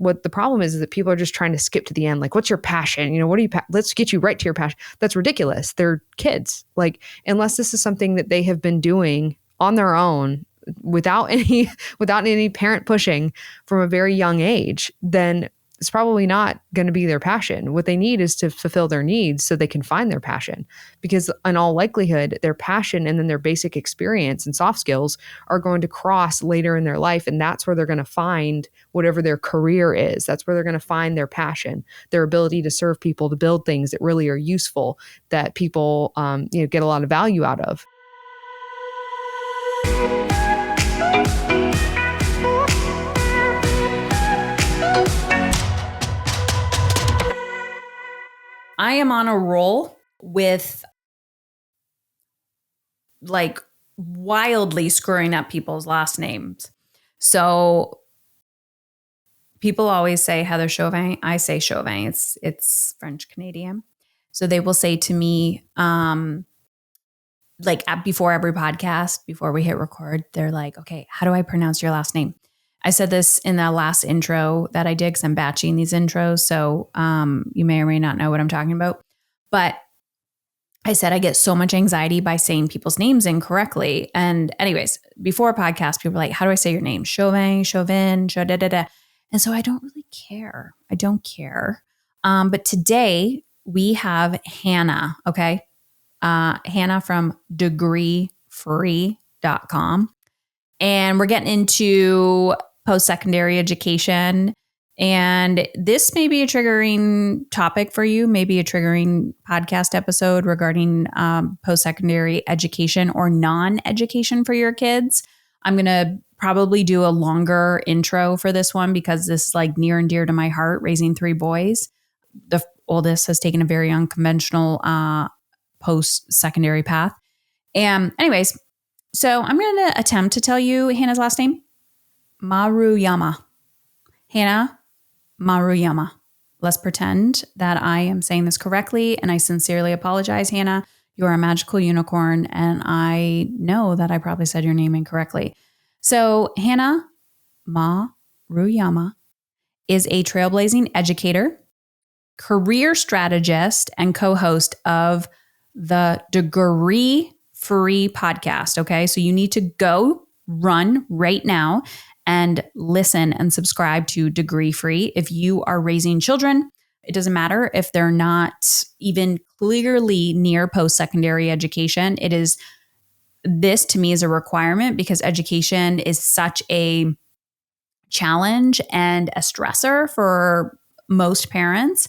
what the problem is that people are just trying to skip to the end. Like, what's your passion? What do you, let's get you right to your passion. That's ridiculous. They're kids. Like, unless this is something that they have been doing on their own without any parent pushing from a very young age, then it's probably not going to be their passion. What they need is to fulfill their needs so they can find their passion, because in all likelihood, their passion and then their basic experience and soft skills are going to cross later in their life. And that's where they're going to find whatever their career is. That's where they're going to find their passion, their ability to serve people, to build things that really are useful, that people get a lot of value out of. I am on a roll with like wildly screwing up people's last names. So people always say Heather Chauvin. I say Chauvin. It's French Canadian. So they will say to me, before every podcast, before we hit record, they're like, okay, how do I pronounce your last name? I said this in the last intro that I did because I'm batching these intros. So you may or may not know what I'm talking about. But I said I get so much anxiety by saying people's names incorrectly. And anyways, before a podcast, people were like, how do I say your name? Chauvin, da. And so I don't really care. I don't care. But today we have Hannah, okay? Hannah from degreefree.com. And we're getting into post-secondary education. And this may be a triggering topic for you, maybe a triggering podcast episode regarding post-secondary education or non-education for your kids. I'm going to probably do a longer intro for this one because this is like near and dear to my heart, raising 3 boys. The oldest has taken a very unconventional post-secondary path. And anyways, so I'm going to attempt to tell you Hannah's last name. Maruyama. Hannah Maruyama. Let's pretend that I am saying this correctly, and I sincerely apologize, Hannah. You are a magical unicorn, and I know that I probably said your name incorrectly. So Hannah Maruyama is a trailblazing educator, career strategist, and co-host of the Degree Free podcast. Okay. So you need to go run right now and listen and subscribe to Degree Free. If you are raising children, it doesn't matter if they're not even clearly near post-secondary education. This to me is a requirement because education is such a challenge and a stressor for most parents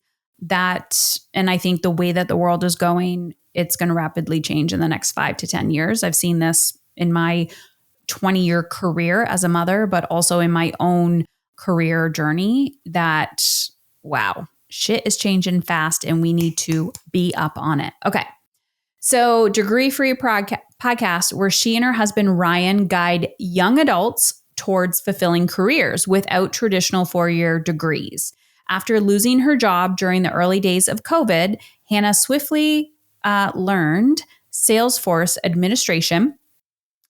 and I think the way that the world is going, it's going to rapidly change in the next 5 to 10 years. I've seen this in my 20-year career as a mother, but also in my own career journey that, wow, shit is changing fast and we need to be up on it. Okay. So Degree Free podcast, where she and her husband, Ryan, guide young adults towards fulfilling careers without traditional 4-year degrees. After losing her job during the early days of COVID, Hannah swiftly learned Salesforce administration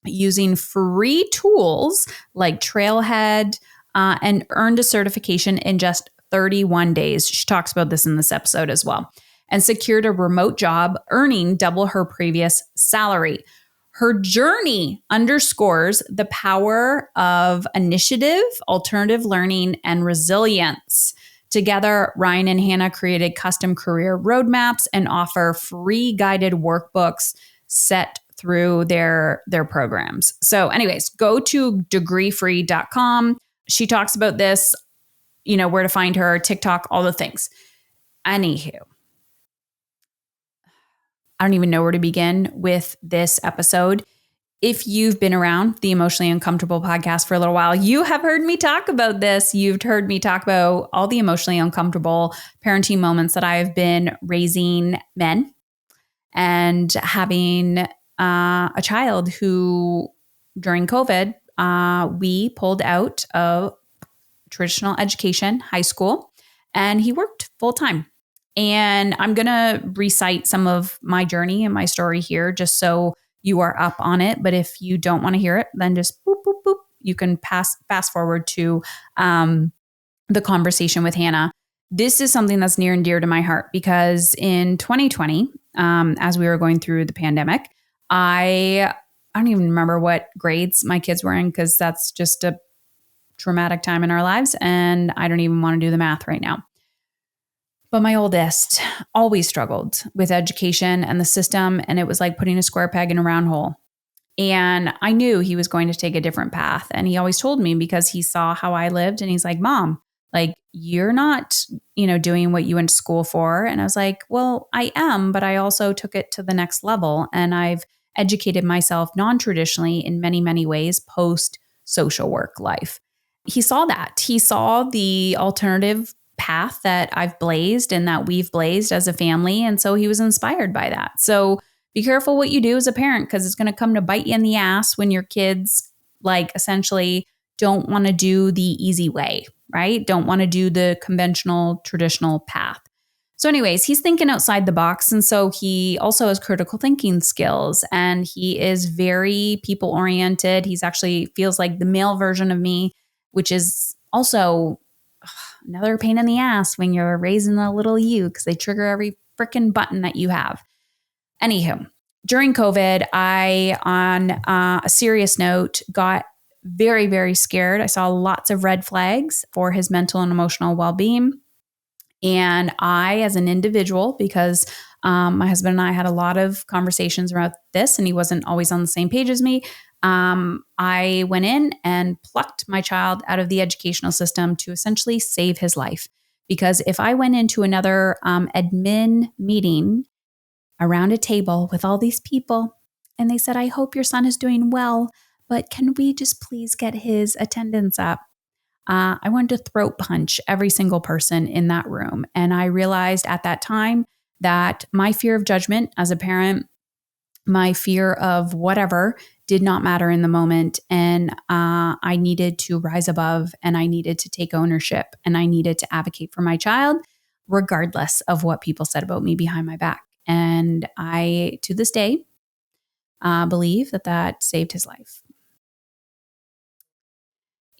using free tools like Trailhead and earned a certification in just 31 days. She talks about this in this episode as well, and secured a remote job earning double her previous salary. Her journey underscores the power of initiative, alternative learning, and resilience. Together, Ryan and Hannah created custom career roadmaps and offer free guided workbooks set through their programs. So anyways, go to degreefree.com. She talks about this, where to find her, TikTok, all the things. Anywho, I don't even know where to begin with this episode. If you've been around the Emotionally Uncomfortable podcast for a little while, you have heard me talk about this. You've heard me talk about all the emotionally uncomfortable parenting moments that I have been raising men and having a child who, during COVID, we pulled out of traditional education, high school, and he worked full time. And I'm going to recite some of my journey and my story here just so you are up on it. But if you don't want to hear it, then just boop, boop, boop. You can fast forward to the conversation with Hannah. This is something that's near and dear to my heart because in 2020, as we were going through the pandemic, I don't even remember what grades my kids were in because that's just a traumatic time in our lives. And I don't even want to do the math right now. But my oldest always struggled with education and the system. And it was like putting a square peg in a round hole. And I knew he was going to take a different path. And he always told me because he saw how I lived. And he's like, Mom, like, you're not, doing what you went to school for. And I was like, well, I am, but I also took it to the next level. And I've educated myself non-traditionally in many, many ways post social work life. He saw that. He saw the alternative path that I've blazed and that we've blazed as a family. And so he was inspired by that. So be careful what you do as a parent because it's going to come to bite you in the ass when your kids essentially don't want to do the easy way, right? Don't want to do the conventional, traditional path. So anyways, he's thinking outside the box. And so he also has critical thinking skills and he is very people oriented. He's actually feels like the male version of me, which is also another pain in the ass when you're raising a little you because they trigger every freaking button that you have. Anywho, during COVID, I, on a serious note, got very, very scared. I saw lots of red flags for his mental and emotional well-being. And I, as an individual, because my husband and I had a lot of conversations about this and he wasn't always on the same page as me, I went in and plucked my child out of the educational system to essentially save his life. Because if I went into another admin meeting around a table with all these people and they said, I hope your son is doing well, but can we just please get his attendance up? I wanted to throat punch every single person in that room. And I realized at that time that my fear of judgment as a parent, my fear of whatever did not matter in the moment. And I needed to rise above and I needed to take ownership and I needed to advocate for my child, regardless of what people said about me behind my back. And I, to this day, believe that saved his life.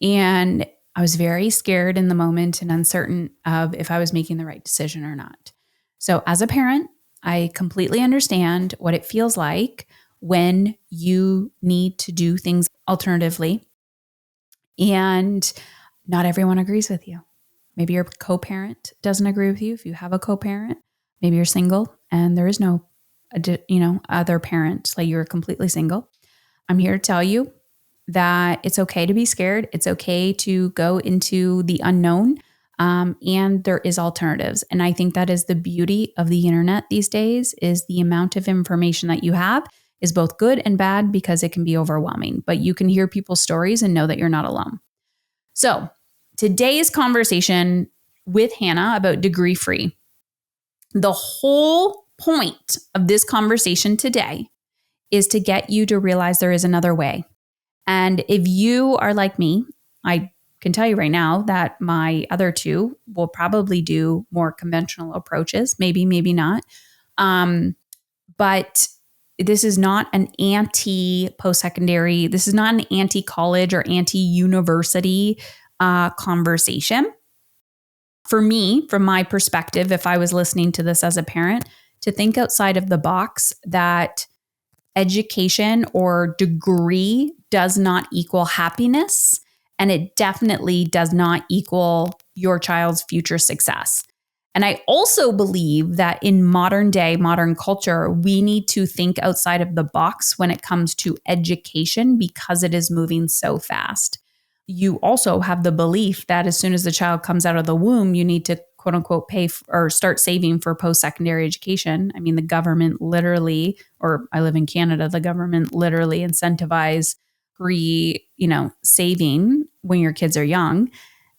And I was very scared in the moment and uncertain of if I was making the right decision or not. So as a parent, I completely understand what it feels like when you need to do things alternatively. And not everyone agrees with you. Maybe your co-parent doesn't agree with you. If you have a co-parent, maybe you're single and there is no, other parent, like you're completely single. I'm here to tell you that it's okay to be scared. It's okay to go into the unknown. And there is alternatives. And I think that is the beauty of the internet these days is the amount of information that you have is both good and bad because it can be overwhelming, but you can hear people's stories and know that you're not alone. So today's conversation with Hannah about degree free, the whole point of this conversation today is to get you to realize there is another way. And if you are like me, I can tell you right now that my other two will probably do more conventional approaches, maybe not. But this is not an anti-post-secondary, this is not an anti-college or anti-university conversation. For me, from my perspective, if I was listening to this as a parent, to think outside of the box that education or degree does not equal happiness, and it definitely does not equal your child's future success. And I also believe that in modern day, modern culture, we need to think outside of the box when it comes to education because it is moving so fast. You also have the belief that as soon as the child comes out of the womb, you need to quote unquote pay or start saving for post-secondary education. I mean, the government literally, or I live in Canada, the government literally incentivize saving when your kids are young.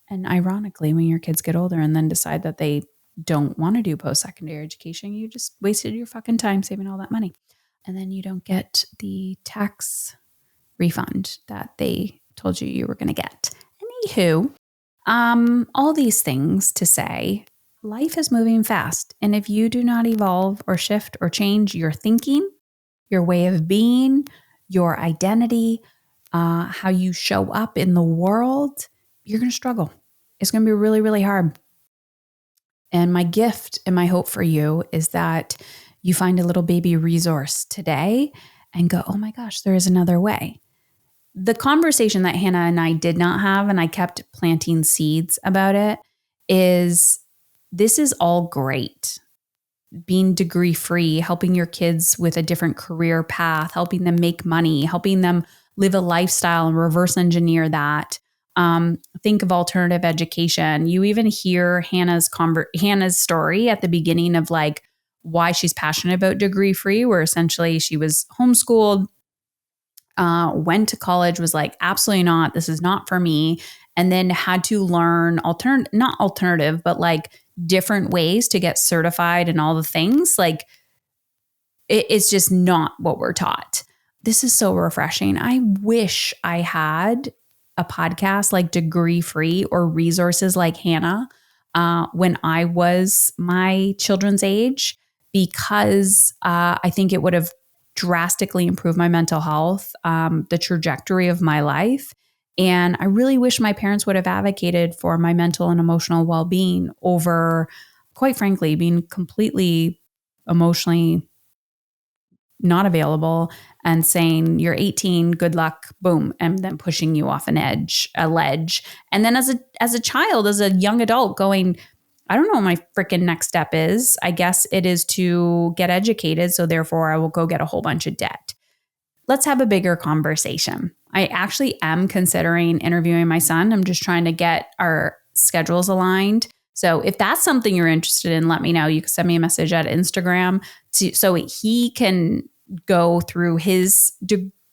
And ironically, when your kids get older and then decide that they don't want to do post-secondary education, you just wasted your fucking time saving all that money. And then you don't get the tax refund that they told you were going to get. Anywho, all these things to say, life is moving fast. And if you do not evolve or shift or change your thinking, your way of being, your identity, how you show up in the world, you're going to struggle. It's going to be really, really hard. And my gift and my hope for you is that you find a little baby resource today and go, oh my gosh, there is another way. The conversation that Hannah and I did not have, and I kept planting seeds about it, is this is all great. Being degree free, helping your kids with a different career path, helping them make money, helping them live a lifestyle and reverse engineer that. Think of alternative education. You even hear Hannah's story at the beginning of like why she's passionate about degree free, where essentially she was homeschooled, went to college, was like, absolutely not, this is not for me. And then had to learn not alternative, but like different ways to get certified and all the things. Like it's just not what we're taught. This is so refreshing. I wish I had a podcast like Degree Free or resources like Hannah when I was my children's age, because I think it would have drastically improved my mental health, the trajectory of my life. And I really wish my parents would have advocated for my mental and emotional well-being over, quite frankly, being completely emotionally not available and saying, you're 18, good luck, boom, and then pushing you off a ledge. And then as a child, as a young adult going, I don't know what my freaking next step is. I guess it is to get educated. So therefore I will go get a whole bunch of debt. Let's have a bigger conversation. I actually am considering interviewing my son. I'm just trying to get our schedules aligned. So if that's something you're interested in, let me know. You can send me a message at Instagram so he can go through his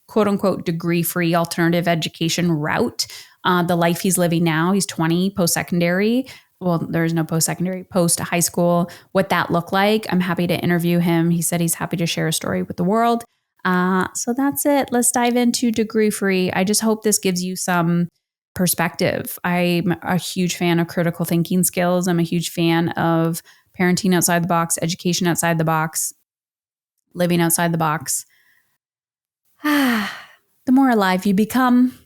quote unquote degree-free alternative education route, the life he's living now. He's 20, post-secondary. Well, there's no post-secondary, post-high school, what that looked like. I'm happy to interview him. He said he's happy to share a story with the world. So that's it. Let's dive into degree free. I just hope this gives you some perspective. I'm a huge fan of critical thinking skills. I'm a huge fan of parenting outside the box, education outside the box, living outside the box. The more alive you become,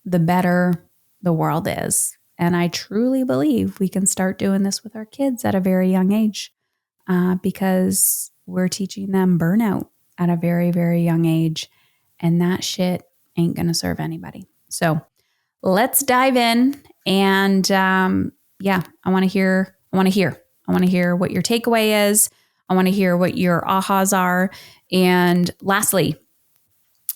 the better the world is. And I truly believe we can start doing this with our kids at a very young age, because we're teaching them burnout at a very, very young age. And that shit ain't going to serve anybody. So let's dive in. And I want to hear what your takeaway is. I want to hear what your ahas are. And lastly,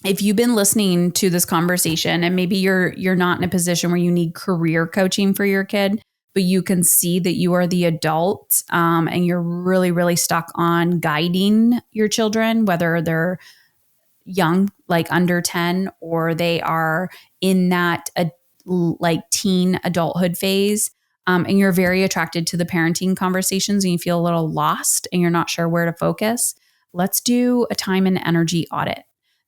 if you've been listening to this conversation and maybe you're not in a position where you need career coaching for your kid, but you can see that you are the adult and you're really, really stuck on guiding your children, whether they're young, like under 10, or they are in that like teen adulthood phase, and you're very attracted to the parenting conversations and you feel a little lost and you're not sure where to focus, let's do a time and energy audit.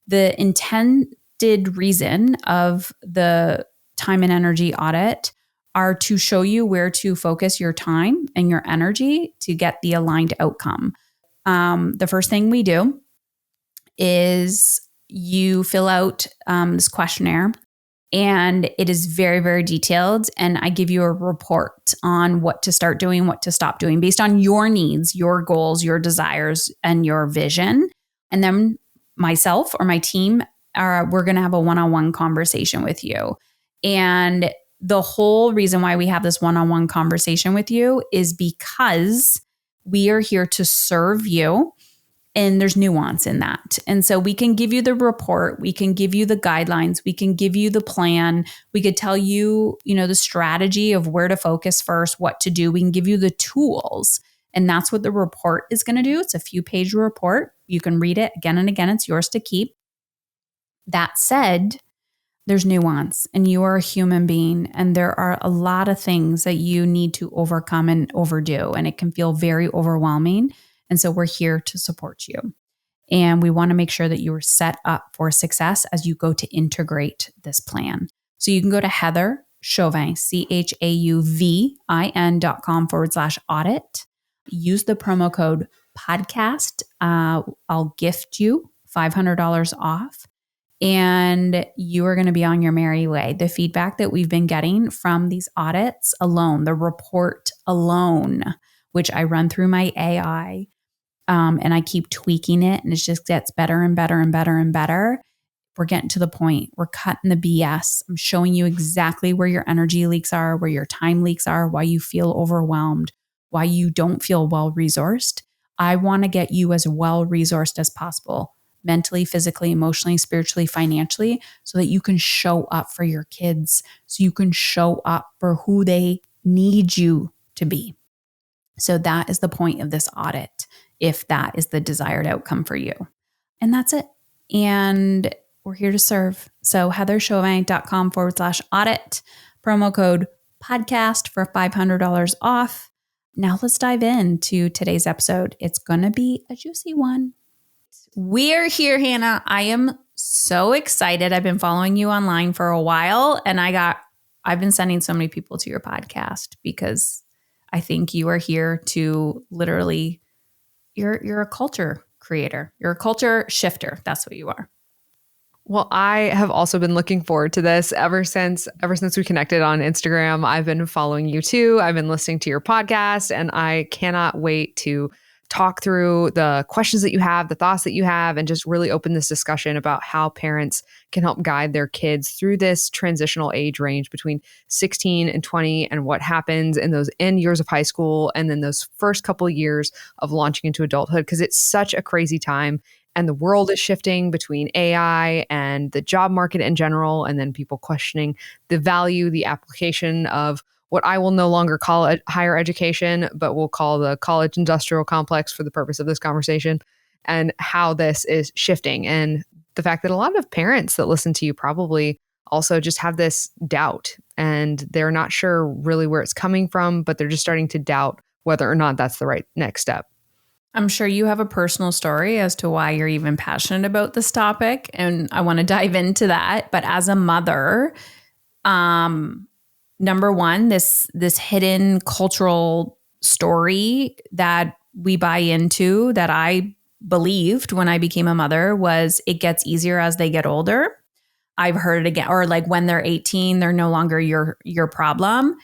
The intended reason of the time and energy audit are to show you where to focus your time and your energy to get the aligned outcome. The first thing we do is you fill out this questionnaire, and it is very, very detailed. And I give you a report on what to start doing, what to stop doing based on your needs, your goals, your desires, and your vision. And then myself or my team, we're going to have a one-on-one conversation with you. And the whole reason why we have this one-on-one conversation with you is because we are here to serve you. And there's nuance in that. And so we can give you the report, we can give you the guidelines, we can give you the plan, we could tell you, the strategy of where to focus first, what to do. We can give you the tools. And that's what the report is going to do. It's a few-page report. You can read it again and again. It's yours to keep. That said, there's nuance, and you are a human being, and there are a lot of things that you need to overcome and overdo, and it can feel very overwhelming. And so we're here to support you. And we want to make sure that you are set up for success as you go to integrate this plan. So you can go to Heather Chauvin, CHAUVIN.com/audit. Use the promo code podcast. I'll gift you $500 off. and you are going to be on your merry way. The feedback that we've been getting from these audits alone, the report alone, which I run through my AI, and I keep tweaking it, and it just gets better and better and better and better. We're getting to the point. We're cutting the BS. I'm showing you exactly where your energy leaks are, where your time leaks are, why you feel overwhelmed, why you don't feel well-resourced. I want to get you as well-resourced as possible, mentally, physically, emotionally, spiritually, financially, so that you can show up for your kids, so you can show up for who they need you to be. So that is the point of this audit, if that is the desired outcome for you. And that's it. And we're here to serve. So heatherchauvin.com/audit, promo code podcast for $500 off. Now let's dive into today's episode. It's going to be a juicy one. We're here, Hannah. I am so excited. I've been following you online for a while, and I've been sending so many people to your podcast because I think you are here to literally, you're a culture creator. You're a culture shifter. That's what you are. Well, I have also been looking forward to this ever since we connected on Instagram. I've been following you too. I've been listening to your podcast, and I cannot wait to talk through the questions that you have, the thoughts that you have, and just really open this discussion about how parents can help guide their kids through this transitional age range between 16 and 20, and what happens in those end years of high school and then those first couple of years of launching into adulthood, because it's such a crazy time. And the world is shifting between AI and the job market in general, and then people questioning the value, the application of what I will no longer call higher education, but we'll call the college industrial complex for the purpose of this conversation, and how this is shifting. And the fact that a lot of parents that listen to you probably also just have this doubt, and they're not sure really where it's coming from, but they're just starting to doubt whether or not that's the right next step. I'm sure you have a personal story as to why you're even passionate about this topic, and I want to dive into that. But as a mother, number one, this hidden cultural story that we buy into, that I believed when I became a mother, was it gets easier as they get older. I've heard it again, or like when they're 18, they're no longer your problem.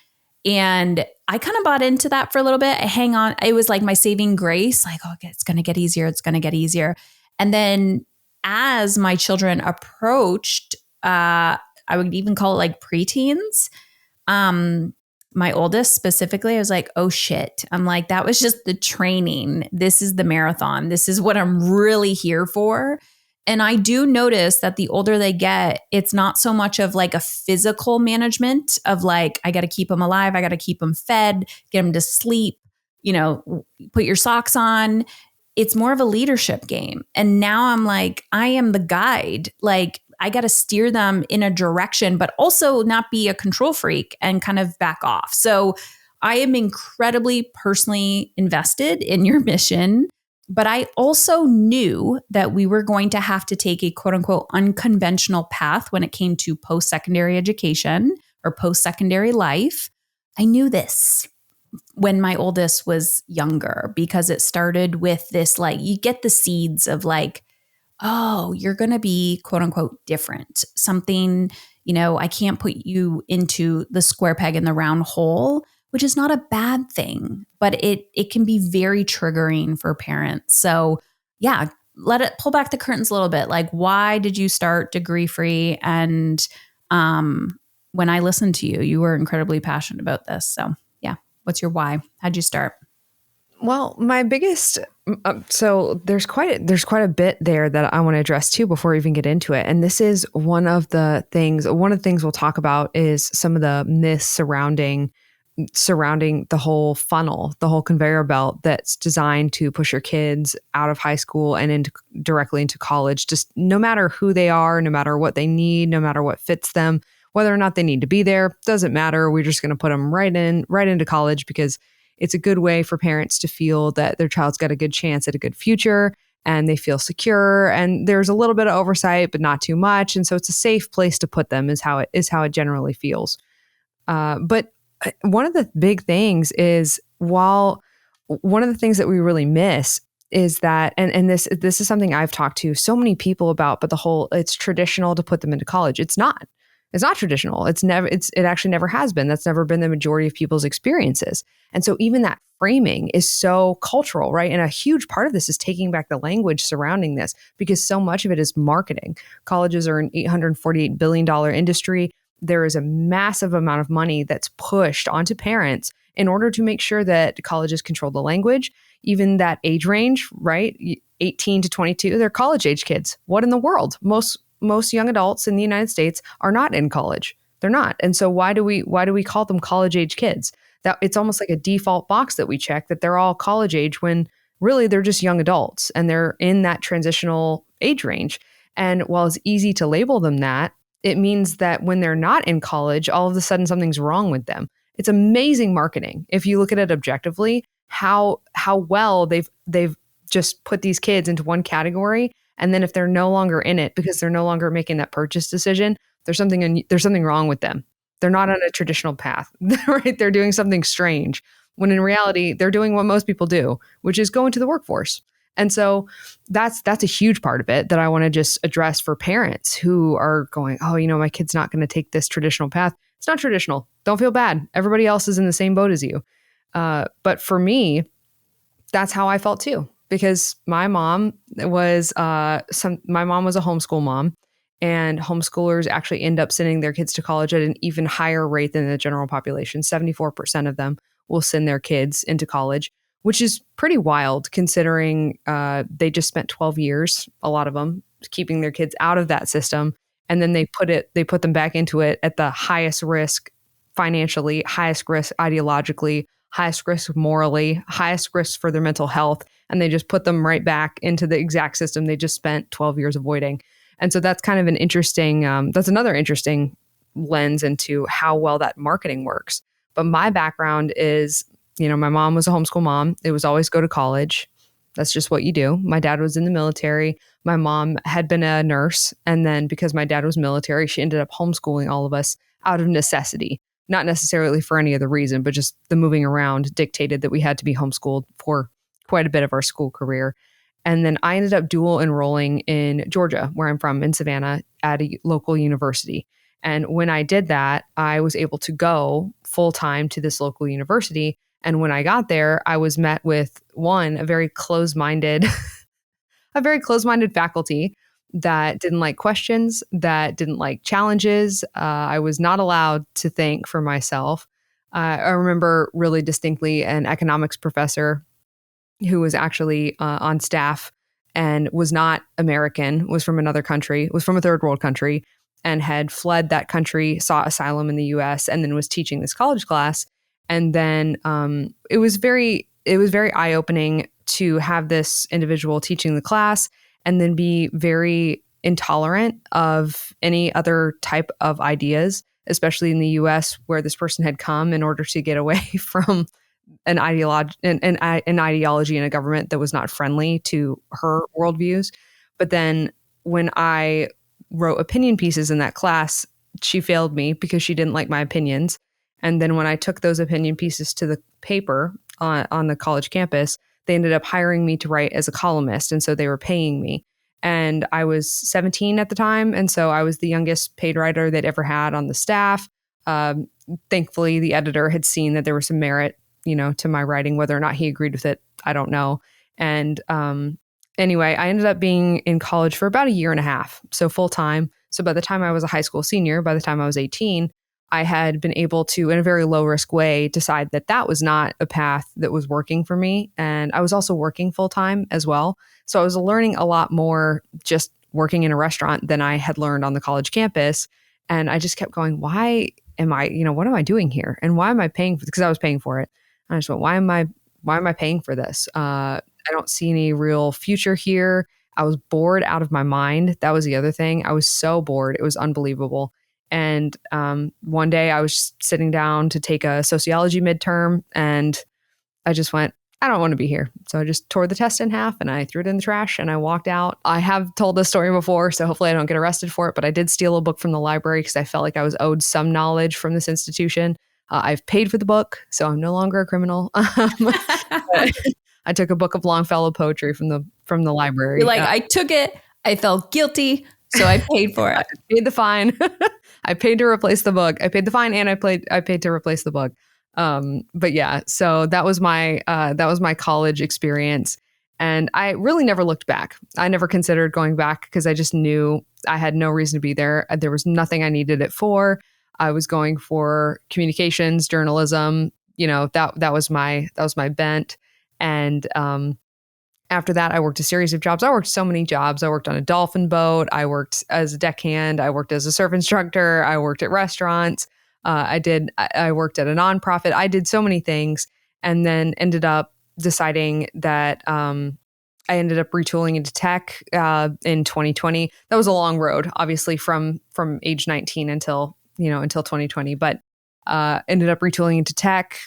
And I kind of bought into that for a little bit. Hang on. It was like my saving grace, like, oh, it's going to get easier. It's going to get easier. And then as my children approached, I would even call it like preteens, my oldest specifically, I was like, oh shit. I'm like, that was just the training. This is the marathon. This is what I'm really here for. And I do notice that the older they get, it's not so much of like a physical management of like, I got to keep them alive. I got to keep them fed, get them to sleep, put your socks on. It's more of a leadership game. And now I'm like, I am the guide. Like, I got to steer them in a direction, but also not be a control freak and kind of back off. So I am incredibly personally invested in your mission. But I also knew that we were going to have to take a quote unquote unconventional path when it came to post-secondary education or post-secondary life. I knew this when my oldest was younger, because it started with this, like, you get the seeds of like, oh, you're going to be quote unquote different. Something, I can't put you into the square peg in the round hole, which is not a bad thing, but it can be very triggering for parents. So yeah, let it pull back the curtains a little bit. Like, why did you start Degree Free? And when I listened to you, you were incredibly passionate about this. So yeah, what's your why? How'd you start? Well, my biggest, so there's quite a bit there that I want to address too before we even get into it. And this is one of the things we'll talk about is some of the myths surrounding the whole funnel, the whole conveyor belt that's designed to push your kids out of high school and directly into college. Just no matter who they are, no matter what they need, no matter what fits them, whether or not they need to be there, doesn't matter. We're just going to put them right into college because it's a good way for parents to feel that their child's got a good chance at a good future and they feel secure. And there's a little bit of oversight, but not too much. And so it's a safe place to put them is how it generally feels. But one of the big things is, while one of the things that we really miss is that, and this is something I've talked to so many people about, but it's traditional to put them into college. It's not. It's not traditional. It actually never has been. That's never been the majority of people's experiences. And so even that framing is so cultural, right? And a huge part of this is taking back the language surrounding this, because so much of it is marketing. Colleges are an $848 billion industry. There is a massive amount of money that's pushed onto parents in order to make sure that colleges control the language, even that age range, right? 18 to 22, they're college age kids. What in the world? Most young adults in the United States are not in college. They're not. And so why do we call them college age kids? That it's almost like a default box that we check that they're all college age when really they're just young adults and they're in that transitional age range. And while it's easy to label them that, it means that when they're not in college, all of a sudden something's wrong with them. It's amazing marketing. If you look at it objectively, how well they've just put these kids into one category. And then if they're no longer in it because they're no longer making that purchase decision, there's something wrong with them. They're not on a traditional path, right? They're doing something strange when in reality, they're doing what most people do, which is go into the workforce. And so that's a huge part of it that I want to just address for parents who are going, oh, my kid's not going to take this traditional path. It's not traditional. Don't feel bad. Everybody else is in the same boat as you. But for me, that's how I felt too, because my mom was a homeschool mom, and homeschoolers actually end up sending their kids to college at an even higher rate than the general population. 74% of them will send their kids into college, which is pretty wild considering they just spent 12 years, a lot of them, keeping their kids out of that system. And then they put them back into it at the highest risk financially, highest risk ideologically, highest risk morally, highest risk for their mental health. And they just put them right back into the exact system they just spent 12 years avoiding. And so that's kind of an interesting, that's another interesting lens into how well that marketing works. But my background is, my mom was a homeschool mom. It was always go to college. That's just what you do. My dad was in the military. My mom had been a nurse. And then because my dad was military, she ended up homeschooling all of us out of necessity, not necessarily for any other reason, but just the moving around dictated that we had to be homeschooled for quite a bit of our school career. And then I ended up dual enrolling in Georgia, where I'm from, in Savannah, at a local university. And when I did that, I was able to go full time to this local university. And when I got there, I was met with a very closed-minded faculty that didn't like questions, that didn't like challenges. I was not allowed to think for myself. I remember really distinctly an economics professor who was actually on staff and was not American, was from another country, was from a third world country, and had fled that country, sought asylum in the US, and then was teaching this college class. And then it was very eye-opening to have this individual teaching the class and then be very intolerant of any other type of ideas, especially in the US, where this person had come in order to get away from an ideology and a government that was not friendly to her worldviews. But then when I wrote opinion pieces in that class, she failed me because she didn't like my opinions. And then when I took those opinion pieces to the paper on the college campus, they ended up hiring me to write as a columnist. And so they were paying me. And I was 17 at the time. And so I was the youngest paid writer they'd ever had on the staff. Thankfully, the editor had seen that there was some merit, to my writing. Whether or not he agreed with it, I don't know. And anyway, I ended up being in college for about a year and a half, so full time. So by the time I was a high school senior, by the time I was 18, I had been able to, in a very low risk way, decide that that was not a path that was working for me. And I was also working full time as well. So I was learning a lot more just working in a restaurant than I had learned on the college campus. And I just kept going, why am I, what am I doing here? And why am I paying for, because I was paying for it. And I just went, why am I paying for this? I don't see any real future here. I was bored out of my mind. That was the other thing. I was so bored. It was unbelievable. And one day I was just sitting down to take a sociology midterm, and I just went, I don't want to be here. So I just tore the test in half and I threw it in the trash and I walked out. I have told this story before, so hopefully I don't get arrested for it, but I did steal a book from the library because I felt like I was owed some knowledge from this institution. I've paid for the book, so I'm no longer a criminal. But I took a book of Longfellow poetry from the library. You're like, I took it. I felt guilty, so I paid for it. I paid the fine. I paid to replace the book. I paid the fine, and I paid to replace the book. But yeah, so that was my college experience, and I really never looked back. I never considered going back because I just knew I had no reason to be there. There was nothing I needed it for. I was going for communications, journalism. That was my bent. And after that, I worked a series of jobs. I worked so many jobs. I worked on a dolphin boat. I worked as a deckhand. I worked as a surf instructor. I worked at restaurants. I worked at a nonprofit. I did so many things, and then ended up deciding that I ended up retooling into tech in 2020. That was a long road, obviously, from age 19 until 2020, but ended up retooling into tech.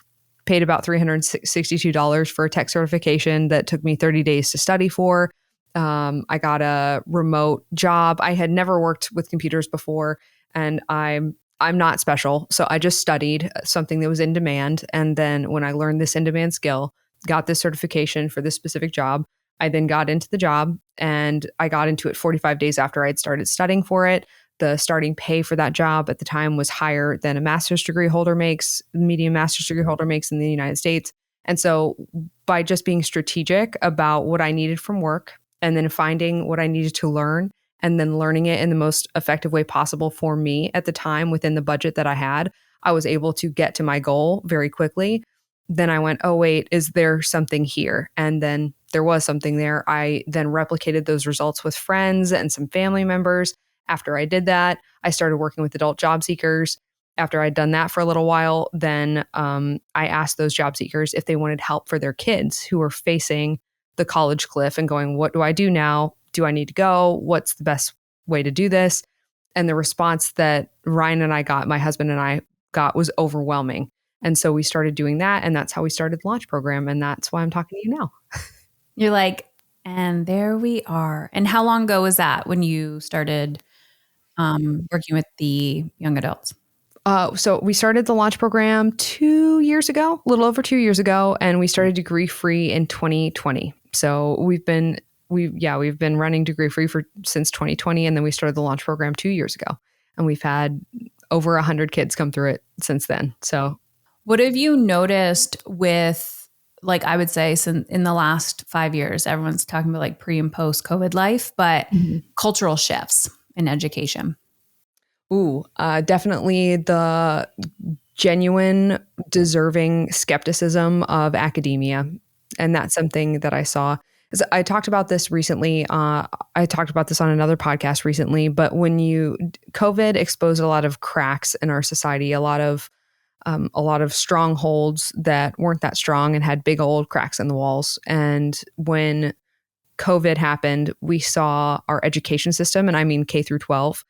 Paid about $362 for a tech certification that took me 30 days to study for. I got a remote job. I had never worked with computers before, and I'm not special. So I just studied something that was in demand. And then when I learned this in-demand skill, got this certification for this specific job, I then got into the job, and I got into it 45 days after I had started studying for it. The starting pay for that job at the time was higher than a master's degree holder makes, median master's degree holder makes in the United States. And so by just being strategic about what I needed from work, and then finding what I needed to learn, and then learning it in the most effective way possible for me at the time within the budget that I had, I was able to get to my goal very quickly. Then I went, oh, wait, is there something here? And then there was something there. I then replicated those results with friends and some family members. After I did that, I started working with adult job seekers. After I'd done that for a little while, then I asked those job seekers if they wanted help for their kids who were facing the college cliff and going, what do I do now? Do I need to go? What's the best way to do this? And the response that Ryan and I got, my husband and I got, was overwhelming. And so we started doing that. And that's how we started the launch program. And that's why I'm talking to you now. You're like, and there we are. And how long ago was that when you started working with the young adults? So we started the launch program 2 years ago, a little over 2 years ago, and we started Degree Free in 2020. So we've been running Degree Free since 2020, and then we started the launch program 2 years ago, and we've had over 100 kids come through it since then. So, what have you noticed with, like, I would say, since in the last 5 years, everyone's talking about like pre and post COVID life, but cultural shifts in education? Definitely the genuine, deserving skepticism of academia. And that's something that I saw. I talked about this recently. I talked about this on another podcast recently, but COVID exposed a lot of cracks in our society, a lot of strongholds that weren't that strong and had big old cracks in the walls. And when COVID happened, we saw our education system, and I mean K through 12,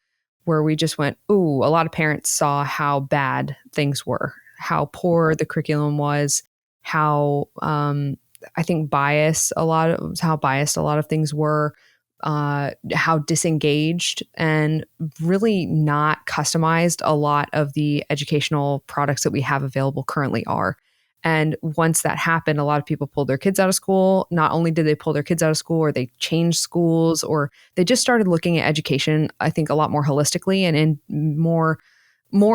where we just went, ooh, a lot of parents saw how bad things were, how poor the curriculum was, how I think biased a lot of things were, how disengaged and really not customized a lot of the educational products that we have available currently are. And once that happened, a lot of people pulled their kids out of school. Not only did they pull their kids out of school, or they changed schools, or they just started looking at education, I think, a lot more holistically and in more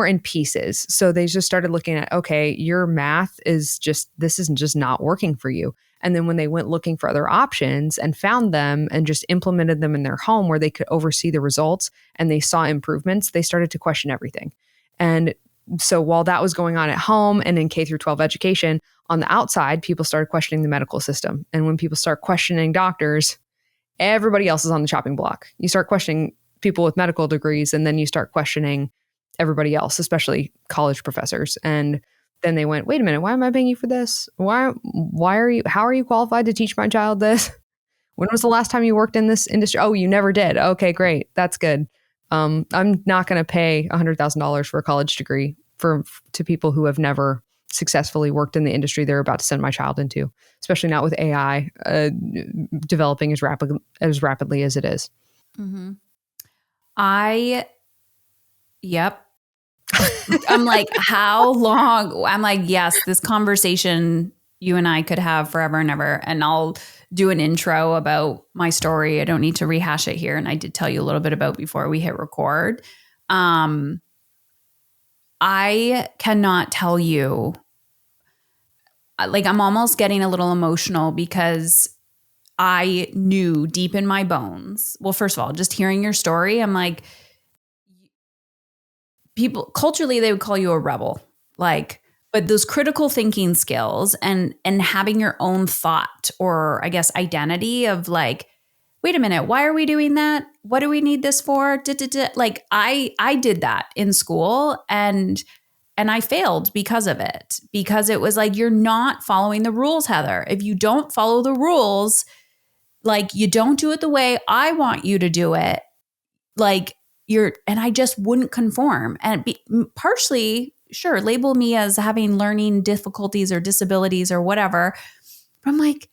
in pieces. So they just started looking at, okay, your math this isn't just not working for you. And then when they went looking for other options and found them and just implemented them in their home where they could oversee the results and they saw improvements, they started to question everything. And so while that was going on at home and in K through 12 education, on the outside, people started questioning the medical system. And when people start questioning doctors, everybody else is on the chopping block. You start questioning people with medical degrees, and then you start questioning everybody else, especially college professors. And then they went, wait a minute, why am I paying you for this? How are you qualified to teach my child this? When was the last time you worked in this industry? Oh, you never did. Okay, great. That's good. I'm not going to pay $100,000 for a college degree to people who have never successfully worked in the industry they're about to send my child into, especially not with AI developing as rapidly as it is. Mm-hmm. Yep. I'm like, how long? I'm like, yes, this conversation, you and I could have forever and ever. And I'll do an intro about my story. I don't need to rehash it here. And I did tell you a little bit about before we hit record. I cannot tell you, like, I'm almost getting a little emotional because I knew deep in my bones. Well, first of all, just hearing your story, I'm like, people culturally, they would call you a rebel. Like, but those critical thinking skills and having your own thought, or I guess identity of like, wait a minute, why are we doing that? What do we need this for? Like I did that in school and I failed because of it, because it was like, you're not following the rules, Heather. If you don't follow the rules, like you don't do it the way I want you to do it, like and I just wouldn't conform. And partially, sure, label me as having learning difficulties or disabilities or whatever. But I'm like,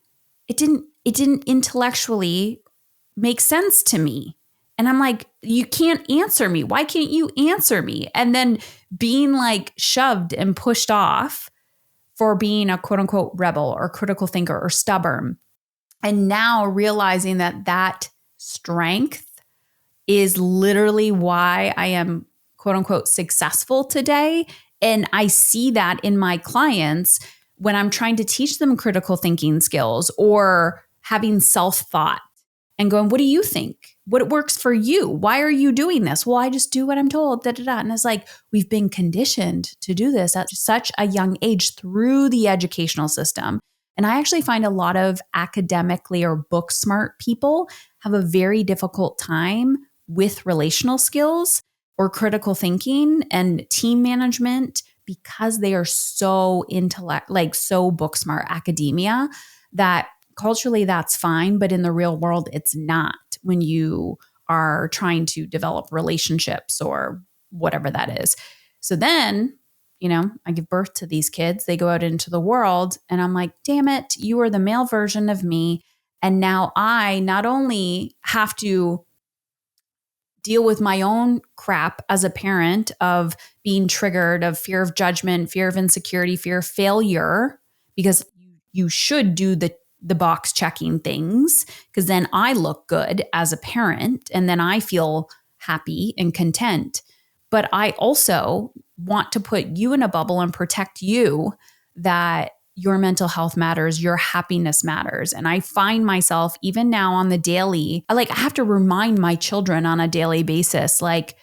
it didn't intellectually make sense to me. And I'm like, you can't answer me. Why can't you answer me? And then being like shoved and pushed off for being a quote unquote rebel or critical thinker or stubborn. And now realizing that strength is literally why I am quote unquote successful today. And I see that in my clients when I'm trying to teach them critical thinking skills or having self-thought and going, what do you think? What works for you? Why are you doing this? Well, I just do what I'm told. And it's like, we've been conditioned to do this at such a young age through the educational system. And I actually find a lot of academically or book smart people have a very difficult time with relational skills or critical thinking and team management because they are so so book smart academia that culturally that's fine, but in the real world, it's not when you are trying to develop relationships or whatever that is. So then, I give birth to these kids, they go out into the world and I'm like, damn it, you are the male version of me. And now I not only have to deal with my own crap as a parent of being triggered, of fear of judgment, fear of insecurity, fear of failure, because you should do the box checking things, because then I look good as a parent and then I feel happy and content. But I also want to put you in a bubble and protect you, that your mental health matters, your happiness matters. And I find myself even now on the daily, I have to remind my children on a daily basis, like,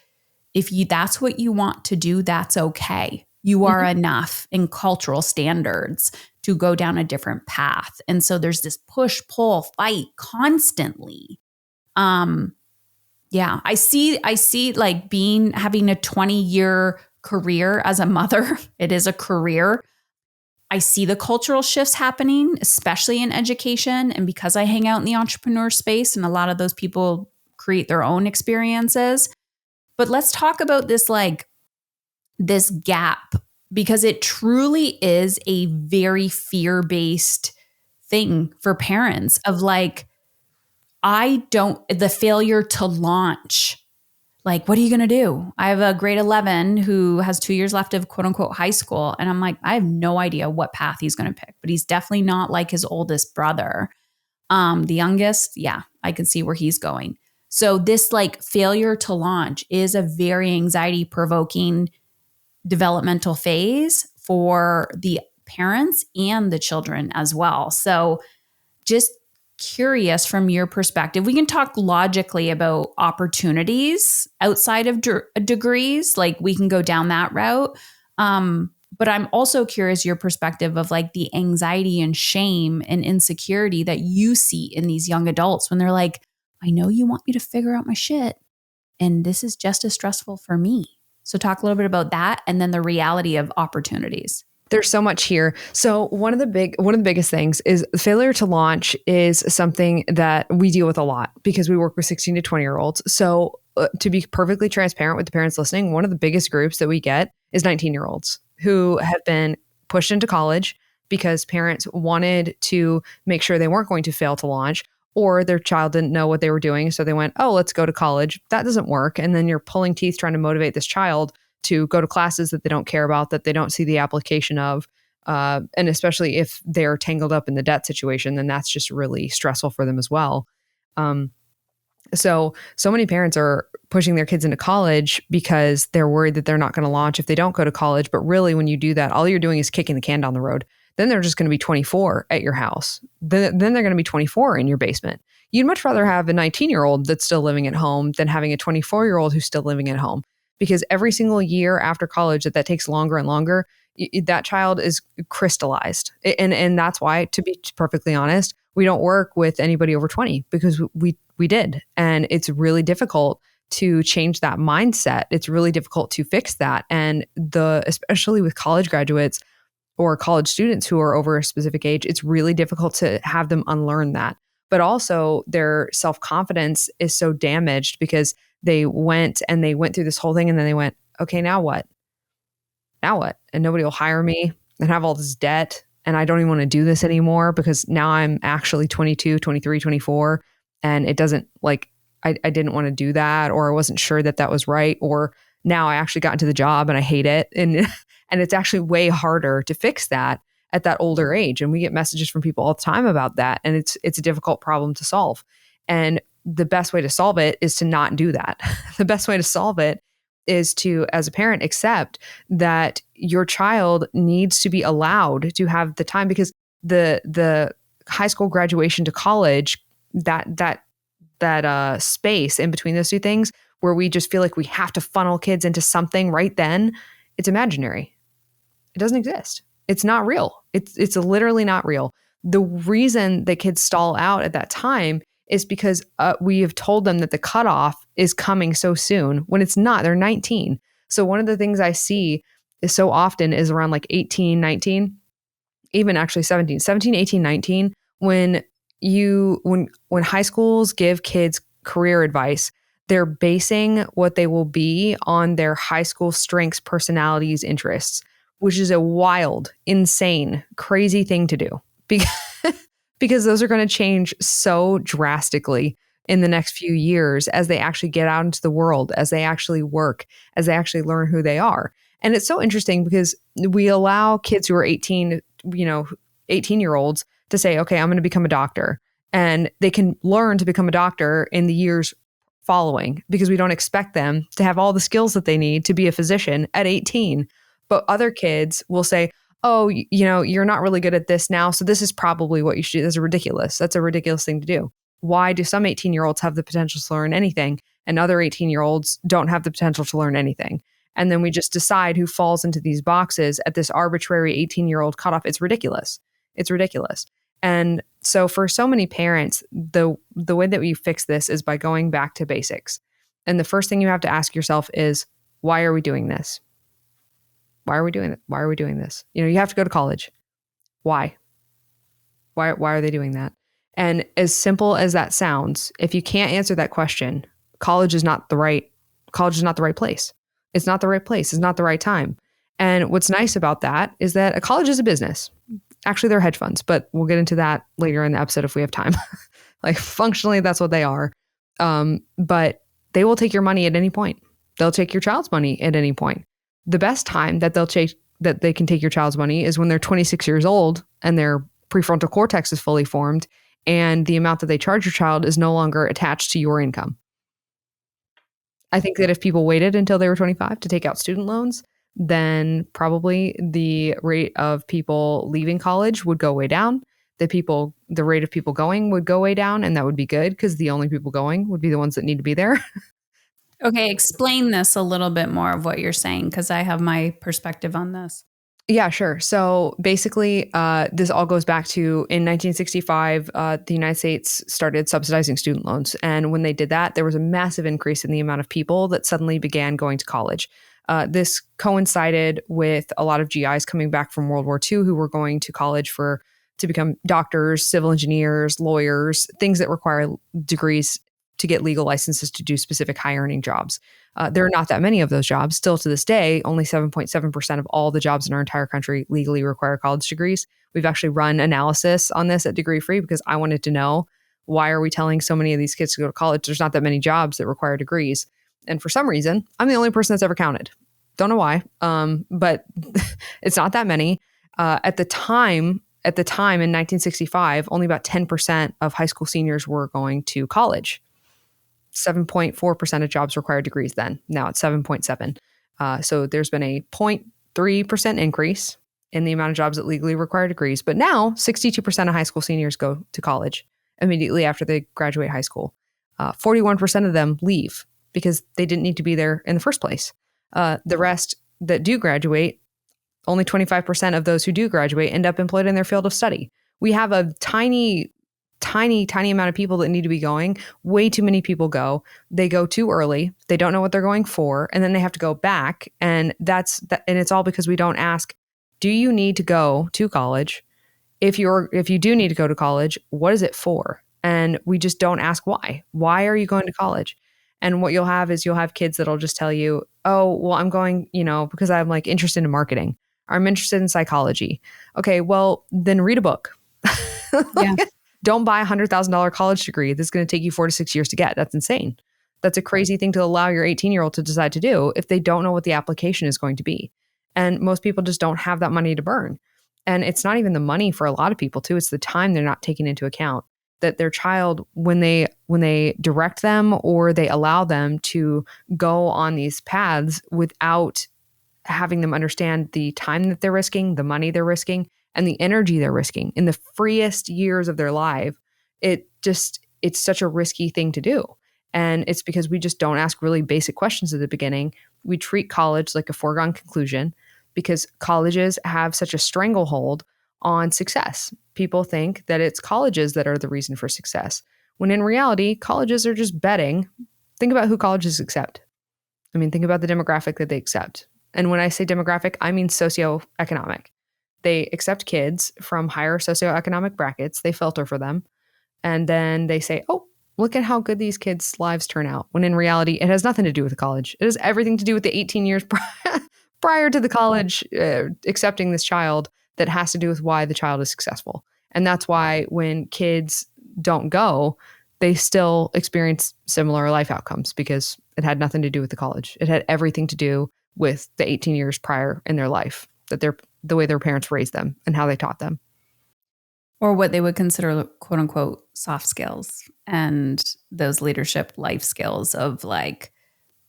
if that's what you want to do, that's okay. You are enough in cultural standards to go down a different path. And so there's this push, pull, fight constantly. Yeah, I see like having a 20-year career as a mother. It is a career. I see the cultural shifts happening, especially in education. And because I hang out in the entrepreneur space and a lot of those people create their own experiences. But let's talk about this gap, because it truly is a very fear-based thing for parents of the failure to launch. Like, what are you going to do? I have a grade 11 who has 2 years left of quote unquote high school. And I'm like, I have no idea what path he's going to pick, but he's definitely not like his oldest brother. The youngest, yeah, I can see where he's going. So this failure to launch is a very anxiety provoking developmental phase for the parents and the children as well. So just curious from your perspective, we can talk logically about opportunities outside of degrees, like we can go down that route. But I'm also curious your perspective of the anxiety and shame and insecurity that you see in these young adults when they're like, I know you want me to figure out my shit, and this is just as stressful for me. So talk a little bit about that and then the reality of opportunities. There's so much here. So one of the biggest things is failure to launch is something that we deal with a lot because we work with 16 to 20-year-olds. So to be perfectly transparent with the parents listening, one of the biggest groups that we get is 19-year-olds who have been pushed into college because parents wanted to make sure they weren't going to fail to launch, or their child didn't know what they were doing. So they went, oh, let's go to college. That doesn't work. And then you're pulling teeth trying to motivate this child to go to classes that they don't care about, that they don't see the application of. And especially if they're tangled up in the debt situation, then that's just really stressful for them as well. Um, so many parents are pushing their kids into college because they're worried that they're not going to launch if they don't go to college. But really, when you do that, all you're doing is kicking the can down the road. Then they're just going to be 24 at your house. Then they're going to be 24 in your basement. You'd much rather have a 19-year-old that's still living at home than having a 24-year-old who's still living at home. Because every single year after college that takes longer and longer, that child is crystallized. And that's why, to be perfectly honest, we don't work with anybody over 20 because we did. And it's really difficult to change that mindset. It's really difficult to fix that. And especially with college graduates or college students who are over a specific age, it's really difficult to have them unlearn that. But also their self-confidence is so damaged because they went through this whole thing and then they went, okay, now what? Now what? And nobody will hire me and have all this debt. And I don't even want to do this anymore because now I'm actually 22, 23, 24. And it doesn't I didn't want to do that, or I wasn't sure that was right. Or now I actually got into the job and I hate it. And it's actually way harder to fix that at that older age. And we get messages from people all the time about that. And it's a difficult problem to solve. And the best way to solve it is to not do that. The best way to solve it is to, as a parent, accept that your child needs to be allowed to have the time, because the high school graduation to college, that space in between those two things where we just feel like we have to funnel kids into something right then, it's imaginary. It doesn't exist. It's not real. It's literally not real. The reason that kids stall out at that time is because we have told them that the cutoff is coming so soon when it's not. They're 19. So one of the things I see is so often is around like 18, 19, even actually 17, 18, 19, when high schools give kids career advice, they're basing what they will be on their high school strengths, personalities, interests, which is a wild, insane, crazy thing to do because those are going to change so drastically in the next few years as they actually get out into the world, as they actually work, as they actually learn who they are. And it's so interesting because we allow kids who are 18, 18-year-olds to say, okay, I'm going to become a doctor. And they can learn to become a doctor in the years following because we don't expect them to have all the skills that they need to be a physician at 18. But other kids will say, oh, you're not really good at this now, so this is probably what you should do. That's ridiculous. That's a ridiculous thing to do. Why do some 18-year-olds have the potential to learn anything and other 18-year-olds don't have the potential to learn anything? And then we just decide who falls into these boxes at this arbitrary 18-year-old cutoff. It's ridiculous. It's ridiculous. And so for so many parents, the way that we fix this is by going back to basics. And the first thing you have to ask yourself is, why are we doing this? Why are we doing it? Why are we doing this? You have to go to college. Why? Why are they doing that? And as simple as that sounds, if you can't answer that question, college is not the right place. It's not the right place. It's not the right time. And what's nice about that is that a college is a business. Actually, they're hedge funds, but we'll get into that later in the episode if we have time. Like functionally, that's what they are. But they will take your money at any point. They'll take your child's money at any point. The best time that they can take your child's money is when they're 26 years old and their prefrontal cortex is fully formed and the amount that they charge your child is no longer attached to your income. I think that if people waited until they were 25 to take out student loans, then probably the rate of people leaving college would go way down. The rate of people going would go way down, and that would be good because the only people going would be the ones that need to be there. Okay, explain this a little bit more of what you're saying, because I have my perspective on this. Yeah, sure. So basically, this all goes back to in 1965, the United States started subsidizing student loans. And when they did that, there was a massive increase in the amount of people that suddenly began going to college. This coincided with a lot of GIs coming back from World War II who were going to college to become doctors, civil engineers, lawyers, things that require degrees to get legal licenses to do specific high earning jobs. There are not that many of those jobs. Still to this day, only 7.7% of all the jobs in our entire country legally require college degrees. We've actually run analysis on this at Degree Free because I wanted to know, why are we telling so many of these kids to go to college? There's not that many jobs that require degrees. And for some reason, I'm the only person that's ever counted. Don't know why, but it's not that many. At the time in 1965, only about 10% of high school seniors were going to college. 7.4% of jobs required degrees then. Now it's 7.7. So there's been a 0.3% increase in the amount of jobs that legally require degrees. But now 62% of high school seniors go to college immediately after they graduate high school. 41% of them leave because they didn't need to be there in the first place. The rest that do graduate, only 25% of those who do graduate end up employed in their field of study. We have a tiny amount of people that need to be going. Way too many people go. They go too early. They don't know what they're going for, and then they have to go back. And and it's all because we don't ask, do you need to go to college? If you do need to go to college, what is it for? And we just don't ask why. Why are you going to college? And what you'll have kids that'll just tell you, oh, well, I'm going, because I'm like interested in marketing. Or I'm interested in psychology. Okay, well, then read a book. Yeah. Don't buy a $100,000 college degree that's going to take you 4 to 6 years to get. That's insane. That's a crazy thing to allow your 18-year-old to decide to do if they don't know what the application is going to be. And most people just don't have that money to burn. And it's not even the money for a lot of people too. It's the time they're not taking into account that their child, when they direct them or they allow them to go on these paths without having them understand the time that they're risking, the money they're risking, and the energy they're risking in the freest years of their life, it's such a risky thing to do. And it's because we just don't ask really basic questions at the beginning. We treat college like a foregone conclusion because colleges have such a stranglehold on success. People think that it's colleges that are the reason for success, when in reality, colleges are just betting. Think about who colleges accept. I mean, think about the demographic that they accept. And when I say demographic, I mean socioeconomic. They accept kids from higher socioeconomic brackets. They filter for them. And then they say, oh, look at how good these kids' lives turn out. When in reality, it has nothing to do with the college. It has everything to do with the 18 years prior to the college accepting this child that has to do with why the child is successful. And that's why when kids don't go, they still experience similar life outcomes because it had nothing to do with the college. It had everything to do with the 18 years prior in their life, that the way their parents raised them and how they taught them. Or what they would consider quote unquote soft skills and those leadership life skills of like,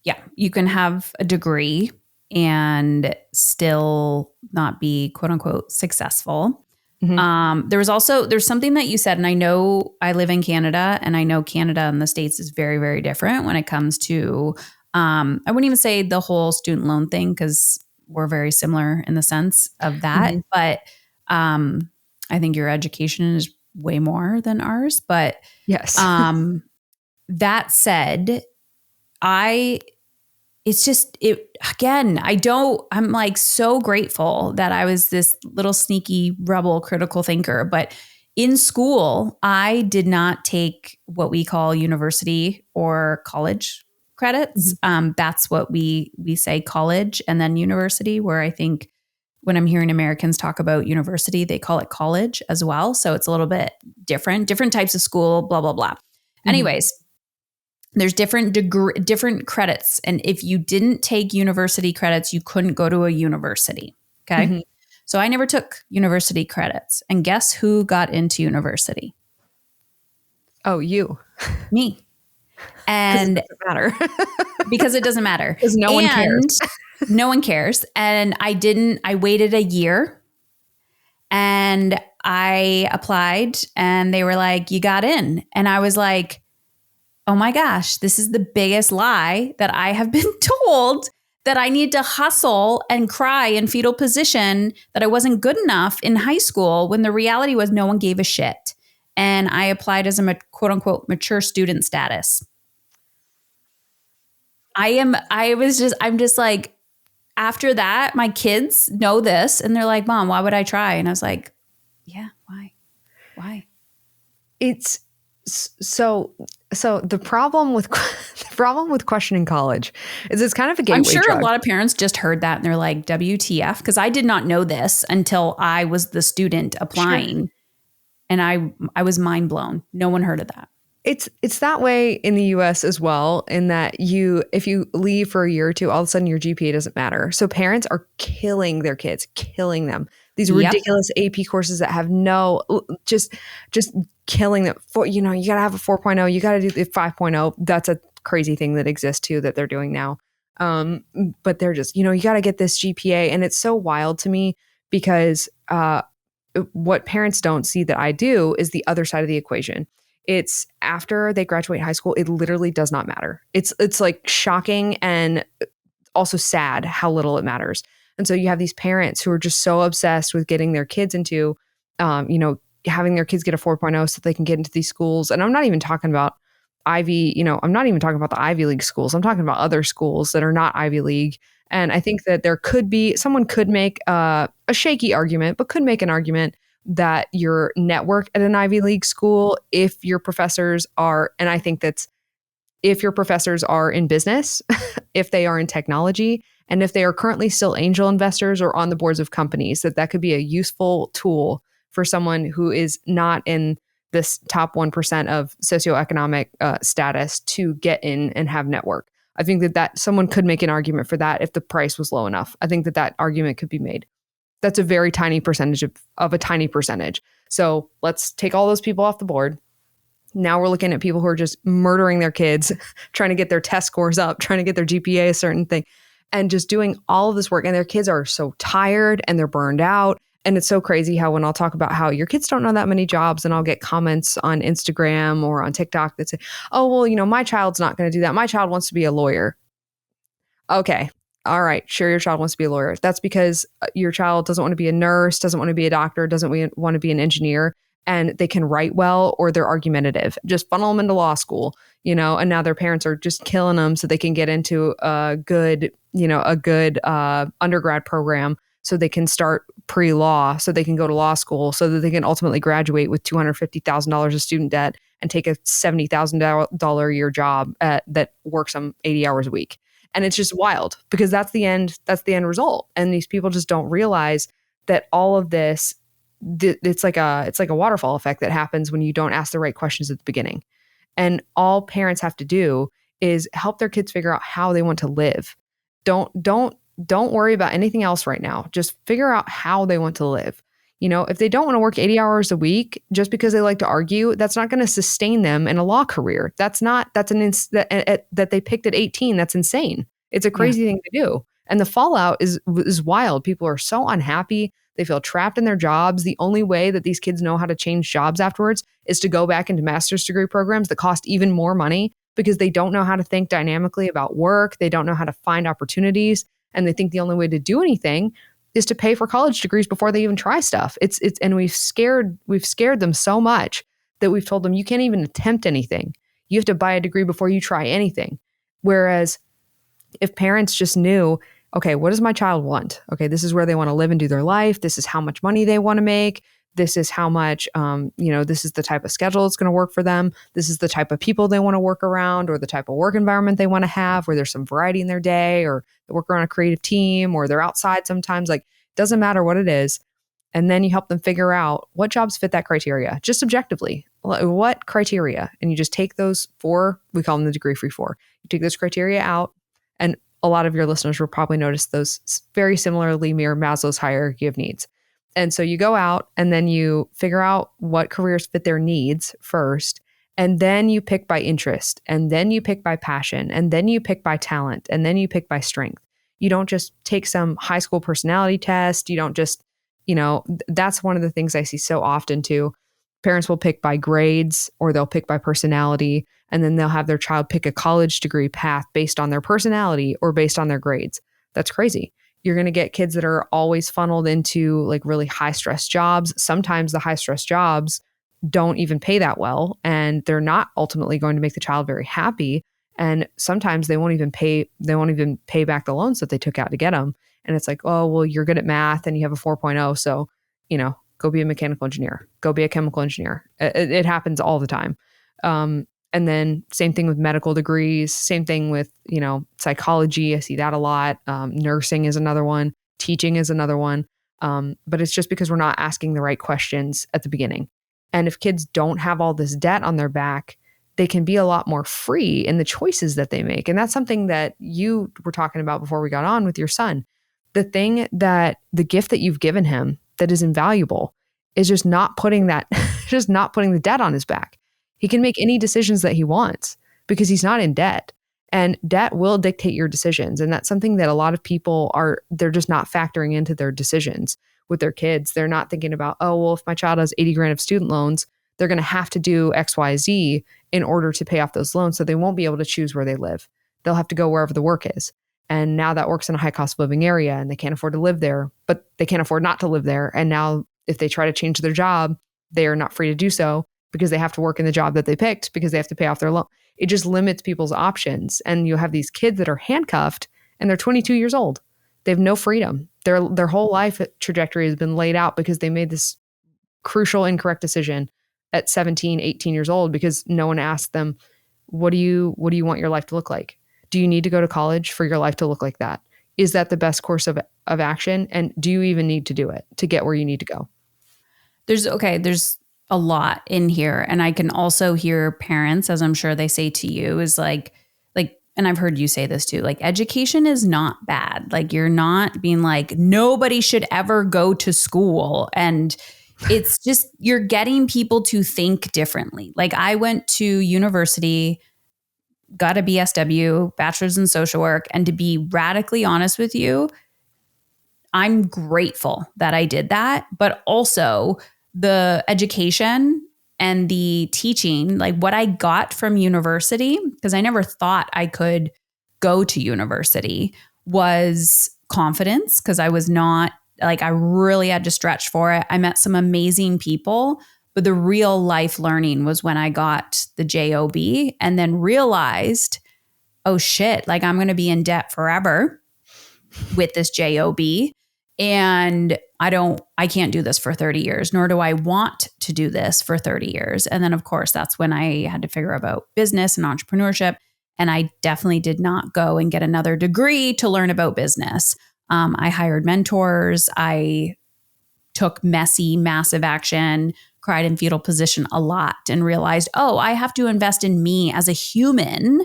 yeah, you can have a degree and still not be quote unquote successul. Mm-hmm. There's something that you said, and I know I live in Canada and I know Canada and the States is very, very different when it comes to, I wouldn't even say the whole student loan thing because we're very similar in the sense of that. Mm-hmm. But I think your education is way more than ours. But yes, that said, I'm like so grateful that I was this little sneaky rebel critical thinker. But in school, I did not take what we call university or college credits. Mm-hmm. That's what we say, college and then university, where I think when I'm hearing Americans talk about university, they call it college as well. So it's a little bit different types of school, blah, blah, blah. Mm-hmm. Anyways, there's different credits. And if you didn't take university credits, you couldn't go to a university. Okay. Mm-hmm. So I never took university credits. And guess who got into university? Oh, you. Me. And it doesn't matter. Because it doesn't matter. Because no one cares. No one cares. And I waited a year and I applied and they were like, you got in. And I was like, oh my gosh, this is the biggest lie that I have been told, that I need to hustle and cry in fetal position, that I wasn't good enough in high school, when the reality was no one gave a shit. And I applied as a quote unquote mature student status. I'm just like, after that, my kids know this and they're like, Mom, why would I try? And I was like, yeah, why? It's so the problem with questioning college is it's kind of a gateway I'm sure drug. A lot of parents just heard that and they're like, WTF? Because I did not know this until I was the student applying. Sure. And I was mind blown. No one heard of that. It's that way in the US as well, in that if you leave for a year or two, all of a sudden your GPA doesn't matter. So parents are killing their kids, killing them. these Yep. ridiculous AP courses that have just killing them for, you got to have a 4.0, you got to do the 5.0. That's a crazy thing that exists too, that they're doing now. But they're just, you got to get this GPA. And it's so wild to me because, what parents don't see that I do is the other side of the equation. It's after they graduate high school, it literally does not matter. It's like shocking and also sad how little it matters. And so you have these parents who are just so obsessed with getting their kids into, having their kids get a 4.0 so that they can get into these schools. And I'm not even talking about I'm not even talking about the Ivy League schools. I'm talking about other schools that are not Ivy League. And I think that someone could make a shaky argument, but could make an argument that your network at an Ivy League school, if your professors are, and I think that's if your professors are in business, if they are in technology, and if they are currently still angel investors or on the boards of companies, that could be a useful tool for someone who is not in this top 1% of socioeconomic status to get in and have network. I think that someone could make an argument for that if the price was low enough. I think that argument could be made. That's a very tiny percentage of a tiny percentage. So let's take all those people off the board. Now we're looking at people who are just murdering their kids, trying to get their test scores up, trying to get their GPA a certain thing, and just doing all of this work. And their kids are so tired and they're burned out. And it's so crazy how when I'll talk about how your kids don't know that many jobs, and I'll get comments on Instagram or on TikTok that say, oh, well, my child's not going to do that. My child wants to be a lawyer. Okay. All right. Sure. Your child wants to be a lawyer. That's because your child doesn't want to be a nurse, doesn't want to be a doctor, doesn't want to be an engineer, and they can write well or they're argumentative. Just funnel them into law school, and now their parents are just killing them so they can get into a good undergrad program so they can start pre-law, so they can go to law school, so that they can ultimately graduate with $250,000 of student debt and take a $70,000 a year job that works them 80 hours a week. And it's just wild because that's the end result. And these people just don't realize that all of this, it's like a waterfall effect that happens when you don't ask the right questions at the beginning. And all parents have to do is help their kids figure out how they want to live. Don't worry about anything else right now. Just figure out how they want to live. If they don't want to work 80 hours a week just because they like to argue, that's not going to sustain them in a law career. That they picked at 18. That's insane. It's a crazy thing to do. And the fallout is wild. People are so unhappy. They feel trapped in their jobs. The only way that these kids know how to change jobs afterwards is to go back into master's degree programs that cost even more money because they don't know how to think dynamically about work. They don't know how to find opportunities. And they think the only way to do anything is to pay for college degrees before they even try stuff. And we've scared them so much that we've told them you can't even attempt anything. You have to buy a degree before you try anything. Whereas if parents just knew, okay, what does my child want? Okay, this is where they want to live and do their life. This is how much money they want to make. This is how much, this is the type of schedule that's going to work for them. This is the type of people they want to work around, or the type of work environment they want to have, where there's some variety in their day, or they work around a creative team, or they're outside sometimes. Like, doesn't matter what it is. And then you help them figure out what jobs fit that criteria, just objectively. What criteria? And you just take those 4, we call them the degree-free 4. You take those criteria out, and a lot of your listeners will probably notice those very similarly mirror Maslow's hierarchy of needs. And so you go out and then you figure out what careers fit their needs first. And then you pick by interest. And then you pick by passion. And then you pick by talent. And then you pick by strength. You don't just take some high school personality test. You don't just, that's one of the things I see so often too. Parents will pick by grades or they'll pick by personality. And then they'll have their child pick a college degree path based on their personality or based on their grades. That's crazy. You're going to get kids that are always funneled into like really high stress jobs. Sometimes the high stress jobs don't even pay that well, and they're not ultimately going to make the child very happy. And sometimes they won't even pay back the loans that they took out to get them. And it's like, oh, well, you're good at math and you have a 4.0. So, go be a mechanical engineer, go be a chemical engineer. It happens all the time. And then same thing with medical degrees, same thing with, psychology. I see that a lot. Nursing is another one. Teaching is another one. But it's just because we're not asking the right questions at the beginning. And if kids don't have all this debt on their back, they can be a lot more free in the choices that they make. And that's something that you were talking about before we got on with your son. The gift that you've given him that is invaluable is just not putting the debt on his back. He can make any decisions that he wants because he's not in debt. And debt will dictate your decisions. And that's something that a lot of people they're just not factoring into their decisions with their kids. They're not thinking about, oh, well, if my child has 80 grand of student loans, they're going to have to do X, Y, Z in order to pay off those loans. So they won't be able to choose where they live. They'll have to go wherever the work is. And now that work's in a high cost of living area and they can't afford to live there, but they can't afford not to live there. And now if they try to change their job, they are not free to do so because they have to work in the job that they picked because they have to pay off their loan. It just limits people's options. And you have these kids that are handcuffed and they're 22 years old. They have no freedom. Their whole life trajectory has been laid out because they made this crucial, incorrect decision at 17, 18 years old because no one asked them, what do you want your life to look like? Do you need to go to college for your life to look like that? Is that the best course of action? And do you even need to do it to get where you need to go? There's a lot in here. And I can also hear parents, as I'm sure they say to you, is like, and I've heard you say this too, like education is not bad. Like you're not being like, nobody should ever go to school. And it's just, you're getting people to think differently. Like I went to university, got a BSW, bachelor's in social work. And to be radically honest with you, I'm grateful that I did that. But also the education and the teaching, like what I got from university, because I never thought I could go to university, was confidence, because I was not, like I really had to stretch for it. I met some amazing people, but the real life learning was when I got the job and then realized, oh shit, like I'm going to be in debt forever with this job. And I can't do this for 30 years, nor do I want to do this for 30 years. And then of course, that's when I had to figure about business and entrepreneurship. And I definitely did not go and get another degree to learn about business. I hired mentors. I took messy, massive action, cried in fetal position a lot, and realized, oh, I have to invest in me as a human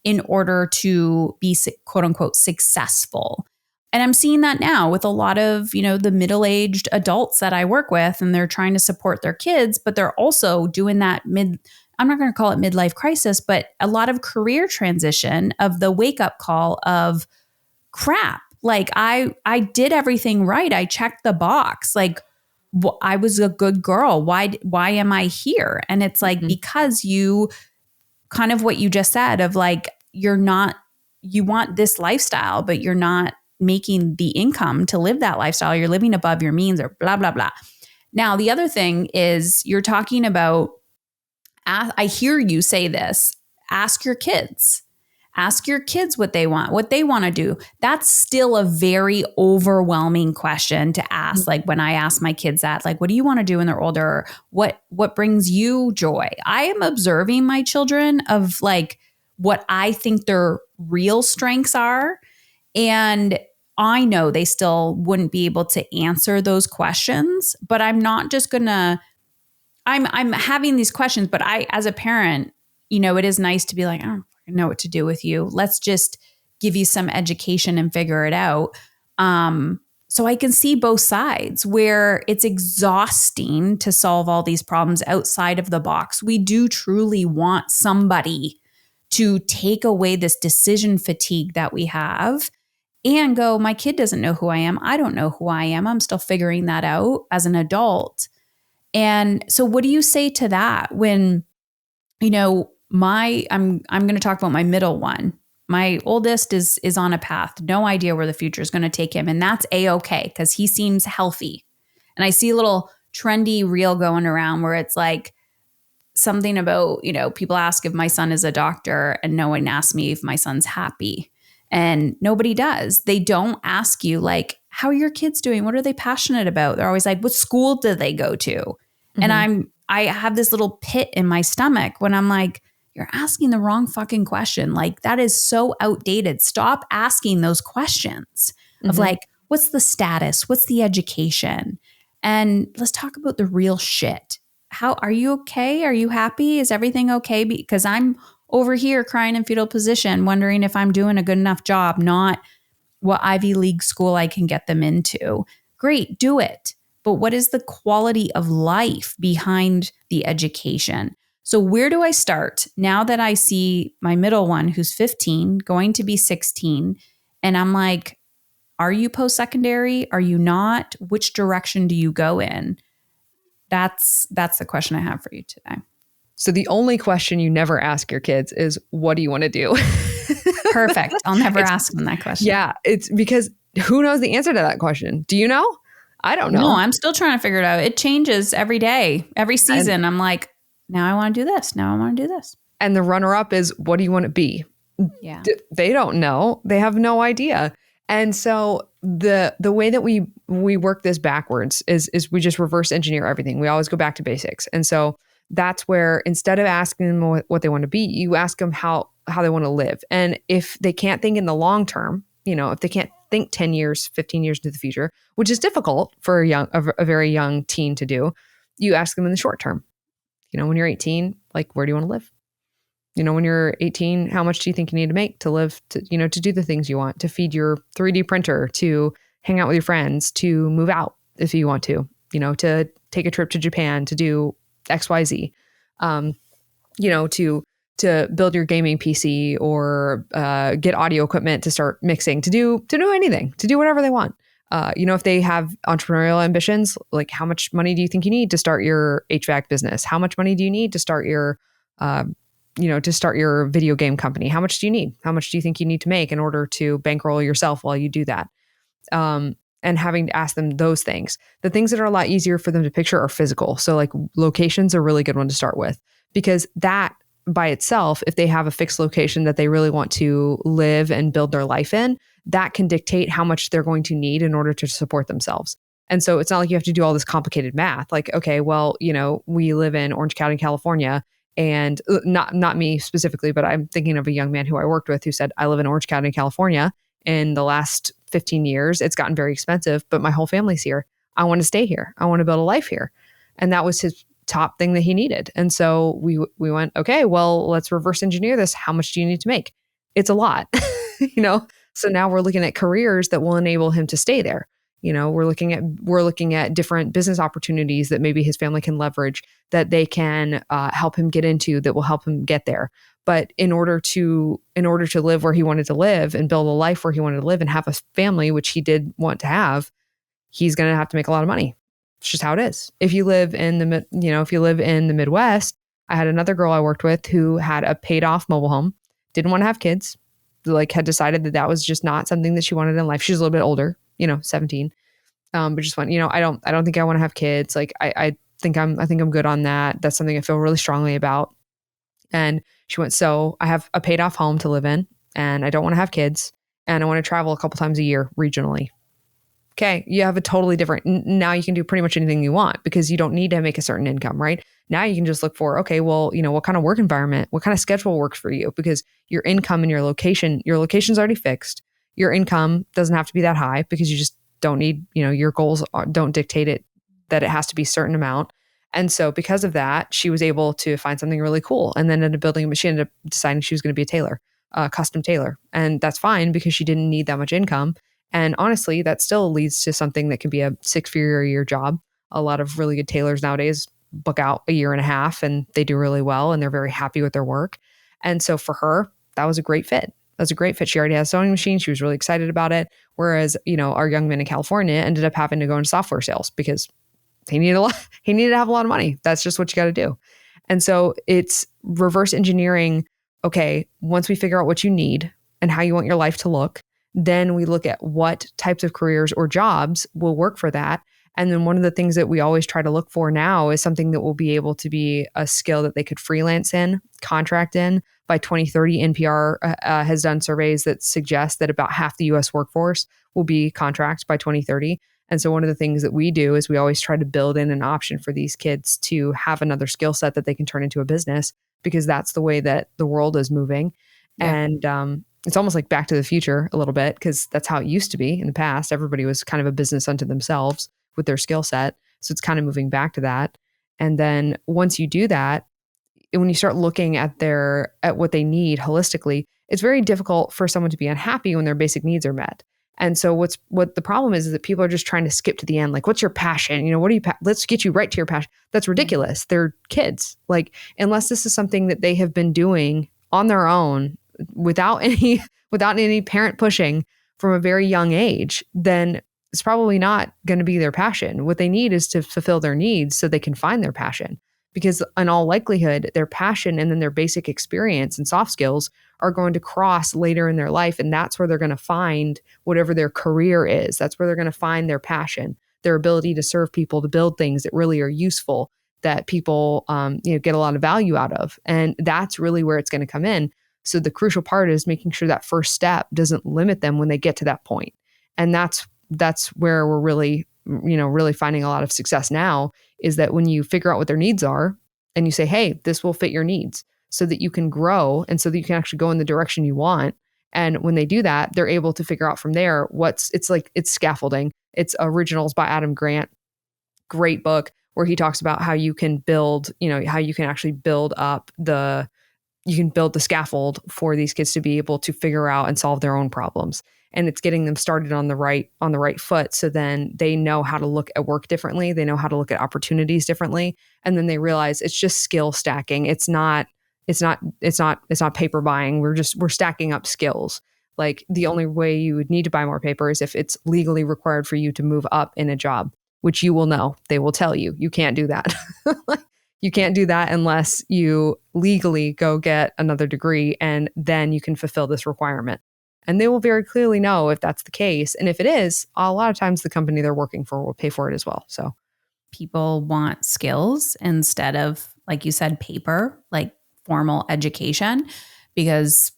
in order to be quote unquote successful. And I'm seeing that now with a lot of, the middle-aged adults that I work with, and they're trying to support their kids, but they're also doing that I'm not going to call it midlife crisis, but a lot of career transition of the wake-up call of crap. Like I did everything right. I checked the box. Like I was a good girl. Why am I here? And it's like, because you kind of what you just said of like, you want this lifestyle, but you're not making the income to live that lifestyle. You're living above your means or blah, blah, blah. Now, the other thing is you're talking about, I hear you say this, ask your kids what they want to do. That's still a very overwhelming question to ask. Like when I ask my kids that, like, what do you want to do when they're older? What brings you joy? I am observing my children of like what I think their real strengths are. And I know they still wouldn't be able to answer those questions, but I'm not just gonna, I'm having these questions, but I, as a parent, it is nice to be like, I don't know what to do with you. Let's just give you some education and figure it out. So I can see both sides where it's exhausting to solve all these problems outside of the box. We do truly want somebody to take away this decision fatigue that we have and go, my kid doesn't know who I am. I don't know who I am. I'm still figuring that out as an adult. And so what do you say to that when, I'm going to talk about my middle one. My oldest is on a path, no idea where the future is going to take him. And that's A-okay because he seems healthy. And I see a little trendy reel going around where it's like something about, people ask if my son is a doctor and no one asks me if my son's happy. And nobody does. They don't ask you like, how are your kids doing? What are they passionate about? They're always like, what school do they go to? Mm-hmm. And I have this little pit in my stomach when I'm like, you're asking the wrong fucking question. Like that is so outdated. Stop asking those questions of like, what's the status? What's the education? And let's talk about the real shit. How are you okay? Are you happy? Is everything okay? Because I'm over here crying in fetal position, wondering if I'm doing a good enough job, not what Ivy League school I can get them into. Great, do it. but what is the quality of life behind the education? So where do I start now that I see my middle one who's 15 going to be 16, and I'm like, are you post-secondary? Are you not? Which direction do you go in? That's the question I have for you today. So the only question you never ask your kids is, what do you want to do? Perfect. I'll never ask them that question. Yeah, it's because who knows the answer to that question? Do you know? I don't know. No, I'm still trying to figure it out. It changes every day, every season. I'm like, now I want to do this. Now I want to do this. And the runner-up is, what do you want to be? Yeah. They don't know. They have no idea. And so the way that we work this backwards is we just reverse engineer everything. We always go back to basics. And so that's where, instead of asking them what they want to be, you ask them how they want to live. And if they can't think in the long term, if they can't think 10 years, 15 years into the future, which is difficult for a very young teen to do, you ask them in the short term. When you're 18, like, where do you want to live? When you're 18, how much do you think you need to make to live, to do the things you want, to feed your 3D printer, to hang out with your friends, to move out if you want to take a trip to Japan, to do XYZ, to build your gaming PC, or get audio equipment to start mixing, to do anything, to do whatever they want. If they have entrepreneurial ambitions, like, how much money do you think you need to start your HVAC business? How much money do you need to start your video game company? How much do you need? How much do you think you need to make in order to bankroll yourself while you do that? And having to ask them those things. The things that are a lot easier for them to picture are physical. So like, location's a really good one to start with, because that by itself, if they have a fixed location that they really want to live and build their life in, that can dictate how much they're going to need in order to support themselves. And so it's not like you have to do all this complicated math. Like, okay, well, we live in Orange County, California, and not me specifically, but I'm thinking of a young man who I worked with who said, I live in Orange County, California. In the last 15 years, it's gotten very expensive, but my whole family's here. I want to stay here. I want to build a life here. And that was his top thing that he needed. And so we went, okay, well, let's reverse engineer this. How much do you need to make? It's a lot, So now we're looking at careers that will enable him to stay there. We're looking at different business opportunities that maybe his family can leverage, that they can help him get into, that will help him get there. But in order to live where he wanted to live and build a life where he wanted to live and have a family, which he did want to have, he's going to have to make a lot of money. It's just how it is. If you live in the Midwest, I had another girl I worked with who had a paid off mobile home, didn't want to have kids, like, had decided that was just not something that she wanted in life. She's a little bit older, 17. But just went, I don't think I want to have kids. Like, I think I'm good on that. That's something I feel really strongly about. And she went, so I have a paid off home to live in, and I don't want to have kids, and I want to travel a couple times a year regionally. Okay, you have a totally different, now you can do pretty much anything you want, because you don't need to make a certain income, right? Now you can just look for, okay, well, what kind of work environment, what kind of schedule works for you? Because your income and your location's already fixed. Your income doesn't have to be that high, because you just don't need, your goals don't dictate it, that it has to be a certain amount. And so because of that, she was able to find something really cool, and then she ended up deciding she was going to be a tailor, a custom tailor. And that's fine, because she didn't need that much income. And honestly, that still leads to something that can be a 6-figure a year job. A lot of really good tailors nowadays book out a year and a half, and they do really well, and they're very happy with their work. And so for her, that was a great fit. She already has a sewing machine. She was really excited about it. Whereas, our young man in California ended up having to go into software sales because he needed to have a lot of money. That's just what you got to do. And so it's reverse engineering. Okay, once we figure out what you need and how you want your life to look, then we look at what types of careers or jobs will work for that. And then one of the things that we always try to look for now is something that will be able to be a skill that they could freelance in, contract in. By 2030, NPR has done surveys that suggest that about half the US workforce will be contract by 2030. And so one of the things that we do is we always try to build in an option for these kids to have another skill set that they can turn into a business, because that's the way that the world is moving. Yeah. And it's almost like Back to the Future a little bit, because that's how it used to be in the past. Everybody was kind of a business unto themselves with their skill set. So it's kind of moving back to that. And then once you do that, when you start looking at what they need holistically, it's very difficult for someone to be unhappy when their basic needs are met. And so what the problem is that people are just trying to skip to the end. Like, what's your passion? What do you, let's get you right to your passion. That's ridiculous. They're kids. Like, unless this is something that they have been doing on their own without any parent pushing from a very young age, then it's probably not going to be their passion. What they need is to fulfill their needs so they can find their passion. Because in all likelihood, their passion and then their basic experience and soft skills are going to cross later in their life. And that's where they're going to find whatever their career is. That's where they're going to find their passion, their ability to serve people, to build things that really are useful, that people get a lot of value out of. And that's really where it's going to come in. So the crucial part is making sure that first step doesn't limit them when they get to that point. And that's where we're really finding a lot of success now, is that when you figure out what their needs are and you say, hey, this will fit your needs, so that you can grow and so that you can actually go in the direction you want. And when they do that, they're able to figure out from there it's scaffolding. It's Originals by Adam Grant. Great book where he talks about how you can build, how you can actually build the scaffold for these kids to be able to figure out and solve their own problems. And it's getting them started on the right foot. So then they know how to look at work differently. They know how to look at opportunities differently. And then they realize it's just skill stacking. It's not paper buying. We're stacking up skills. Like, the only way you would need to buy more paper is if it's legally required for you to move up in a job, which you will know. They will tell you, you can't do that. You can't do that unless you legally go get another degree, and then you can fulfill this requirement. And they will very clearly know if that's the case. And if it is, a lot of times the company they're working for will pay for it as well. So people want skills instead of, like you said, paper, like formal education. Because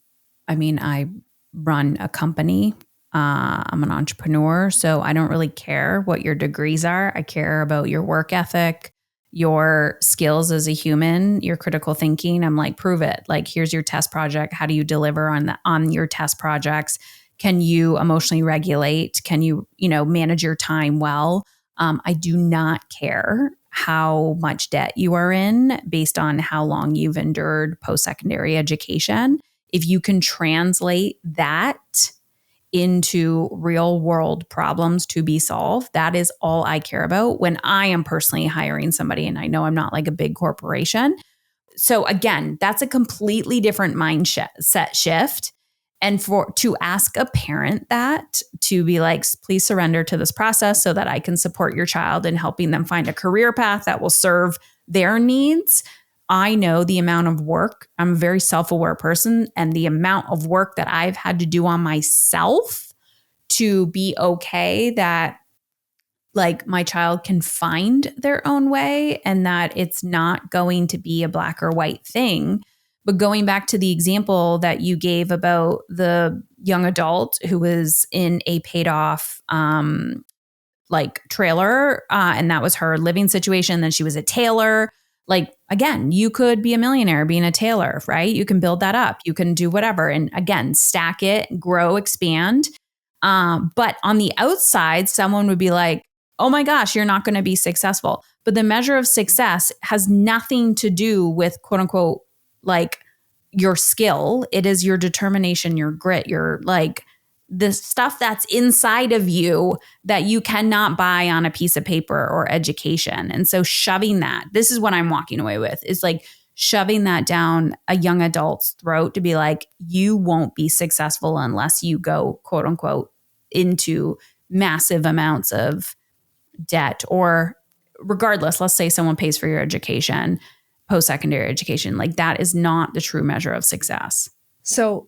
I run a company. I'm an entrepreneur, so I don't really care what your degrees are. I care about your work ethic, your skills as a human, your critical thinking. I'm like, prove it. Like, here's your test project. How do you deliver on your test projects? Can you emotionally regulate? Can you, manage your time well? I do not care how much debt you are in based on how long you've endured post-secondary education. If you can translate that into real world problems to be solved, that is all I care about when I am personally hiring somebody. And I know I'm not like a big corporation. So again, that's a completely different mindset shift. And to ask a parent that, to be like, please surrender to this process so that I can support your child in helping them find a career path that will serve their needs. I know the amount of work, I'm a very self-aware person, and the amount of work that I've had to do on myself to be okay that, like, my child can find their own way and that it's not going to be a black or white thing. But going back to the example that you gave about the young adult who was in a paid off trailer, and that was her living situation. Then she was a tailor. Like, again, you could be a millionaire being a tailor, right? You can build that up. You can do whatever. And again, stack it, grow, expand. But on the outside, someone would be like, oh my gosh, you're not going to be successful. But the measure of success has nothing to do with, quote unquote, like, your skill. It is your determination, your grit, your, like, the stuff that's inside of you that you cannot buy on a piece of paper or education. And so shoving that, this is what I'm walking away with, is like shoving that down a young adult's throat to be like, you won't be successful unless you go, quote unquote, into massive amounts of debt. Or regardless, let's say someone pays for your education, post-secondary education, like, that is not the true measure of success. So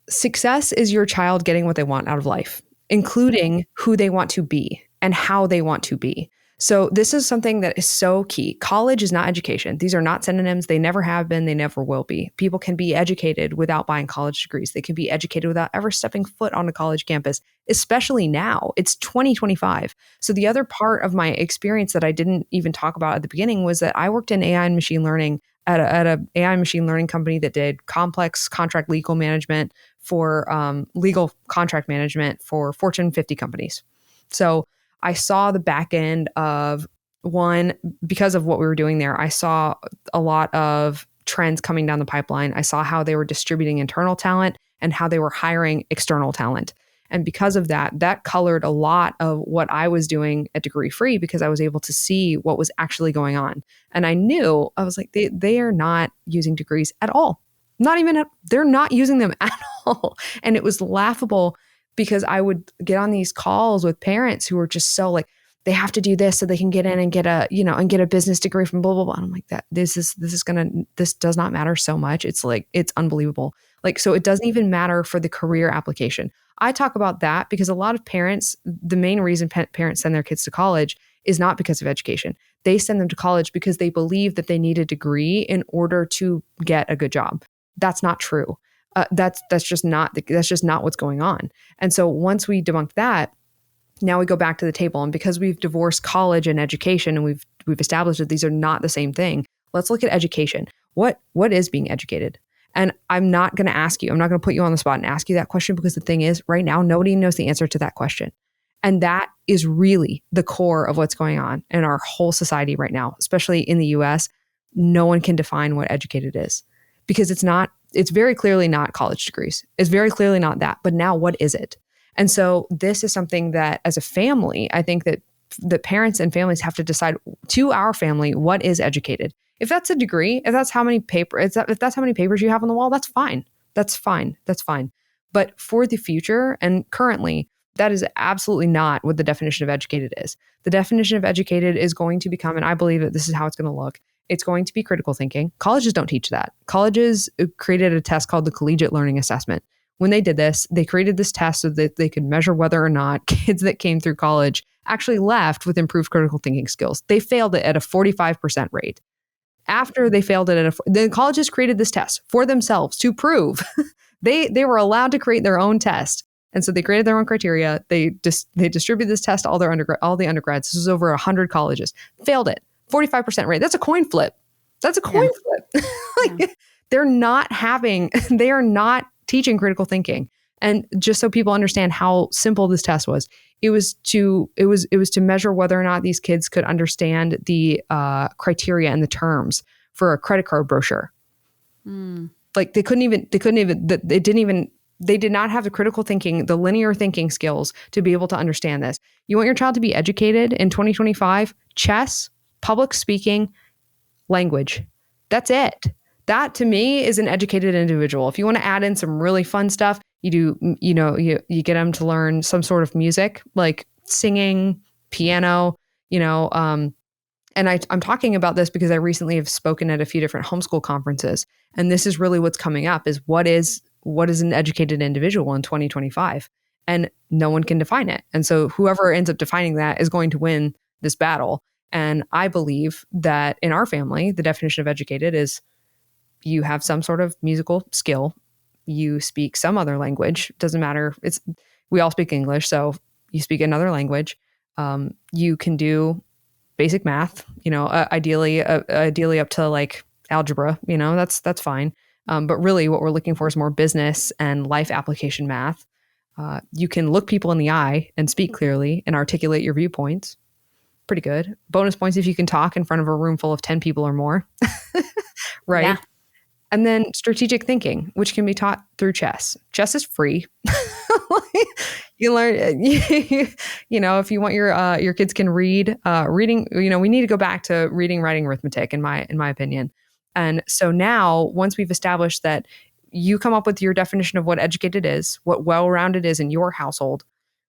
success is your child getting what they want out of life, including who they want to be and how they want to be. So this is something that is so key. College is not education. These are not synonyms. They never have been. They never will be. People can be educated without buying college degrees. They can be educated without ever stepping foot on a college campus, especially now. It's 2025. So the other part of my experience that I didn't even talk about at the beginning was that I worked in AI and machine learning at a AI and machine learning company that did complex contract legal management for legal contract management for Fortune 50 companies. So I saw the back end of one, because of what we were doing there. I saw a lot of trends coming down the pipeline. I saw how they were distributing internal talent and how they were hiring external talent. And because of that, that colored a lot of what I was doing at Degree Free, because I was able to see what was actually going on. And I knew, I was like, they are not using degrees at all. They're not using them at all. And it was laughable because I would get on these calls with parents who were just so like, they have to do this so they can get in and get a business degree from blah, blah, blah. And I'm like, this does not matter so much. It's like, it's unbelievable. Like, so it doesn't even matter for the career application. I talk about that because a lot of parents, the main reason parents send their kids to college is not because of education. They send them to college because they believe that they need a degree in order to get a good job. That's not true. That's just not what's going on. And so once we debunk that, now we go back to the table. And because we've divorced college and education, and we've established that these are not the same thing, let's look at education. What is being educated? And I'm not going to put you on the spot and ask you that question, because the thing is, right now, nobody knows the answer to that question. And that is really the core of what's going on in our whole society right now, especially in the US. No one can define what educated is, because it's very clearly not college degrees. It's very clearly not that. But now what is it? And so this is something that as a family, I think that the parents and families have to decide to our family, what is educated? If that's a degree, if that's how many papers you have on the wall, that's fine. That's fine. But for the future and currently, that is absolutely not what the definition of educated is. The definition of educated is going to become, and I believe that this is how it's going to look, it's going to be critical thinking. Colleges don't teach that. Colleges created a test called the Collegiate Learning Assessment. When they did this, they created this test so that they could measure whether or not kids that came through college actually left with improved critical thinking skills. They failed it at a 45% rate. After they failed it the colleges created this test for themselves to prove they were allowed to create their own test. And so they created their own criteria. They distributed this test to all the undergrads. This was over 100 colleges. Failed it. 45% rate. That's a coin flip. Like, they are not teaching critical thinking. And just so people understand how simple this test was, it was to measure whether or not these kids could understand the criteria and the terms for a credit card brochure. Like they did not have the critical thinking, the linear thinking skills to be able to understand this. You want your child to be educated in 2025? Chess, public speaking, language. That's it. That to me is an educated individual. If you want to add in some really fun stuff, you get them to learn some sort of music, like singing, piano, and I'm talking about this because I recently have spoken at a few different homeschool conferences. And this is really what's coming up is what is an educated individual in 2025? And no one can define it. And so whoever ends up defining that is going to win this battle. And I believe that in our family, the definition of educated is you have some sort of musical skill. You speak some other language. Doesn't matter. We all speak English. So you speak another language. You can do basic math, ideally up to like algebra, that's fine. But really what we're looking for is more business and life application math. You can look people in the eye and speak clearly and articulate your viewpoints. Pretty good. Bonus points if you can talk in front of a room full of 10 people or more. Right. Yeah. And then strategic thinking, which can be taught through chess. Chess is free. You learn, if you want your kids can read, reading, we need to go back to reading, writing, arithmetic, in my opinion. And so now, once we've established that you come up with your definition of what educated is, what well-rounded is in your household,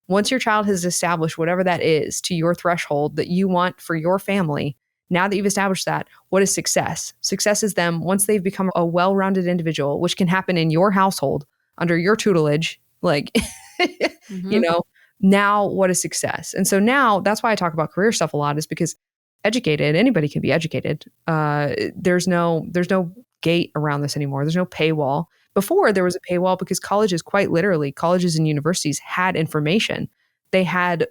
once your child has established whatever that is to your threshold that you want for your family, now that you've established that, what is success? Success is them, once they've become a well-rounded individual, which can happen in your household under your tutelage, like, now what is success? And so now that's why I talk about career stuff a lot, is because anybody can be educated. There's no gate around this anymore. There's no paywall. Before there was a paywall because colleges and universities had information. They had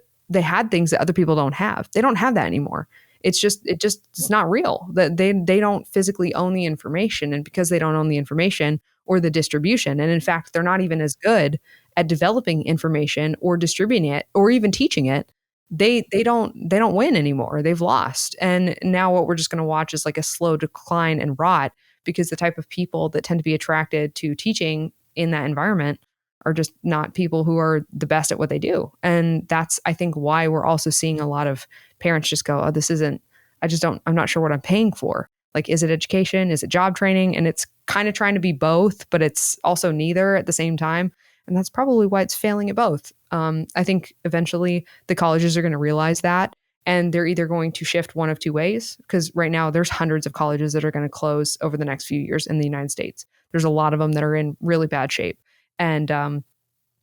things that other people don't have. They don't have that anymore. It's not real. That they don't physically own the information. And because they don't own the information or the distribution, and in fact, they're not even as good at developing information or distributing it or even teaching it, they don't win anymore. They've lost. And now what we're just going to watch is like a slow decline and rot, because the type of people that tend to be attracted to teaching in that environment are just not people who are the best at what they do. And that's, I think, why we're also seeing a lot of parents just go, oh, this isn't, I'm not sure what I'm paying for. Like, is it education? Is it job training? And it's kind of trying to be both, but it's also neither at the same time. And that's probably why it's failing at both. I think eventually the colleges are going to realize that, and they're either going to shift one of two ways, because right now there's hundreds of colleges that are going to close over the next few years in the United States. There's a lot of them that are in really bad shape. And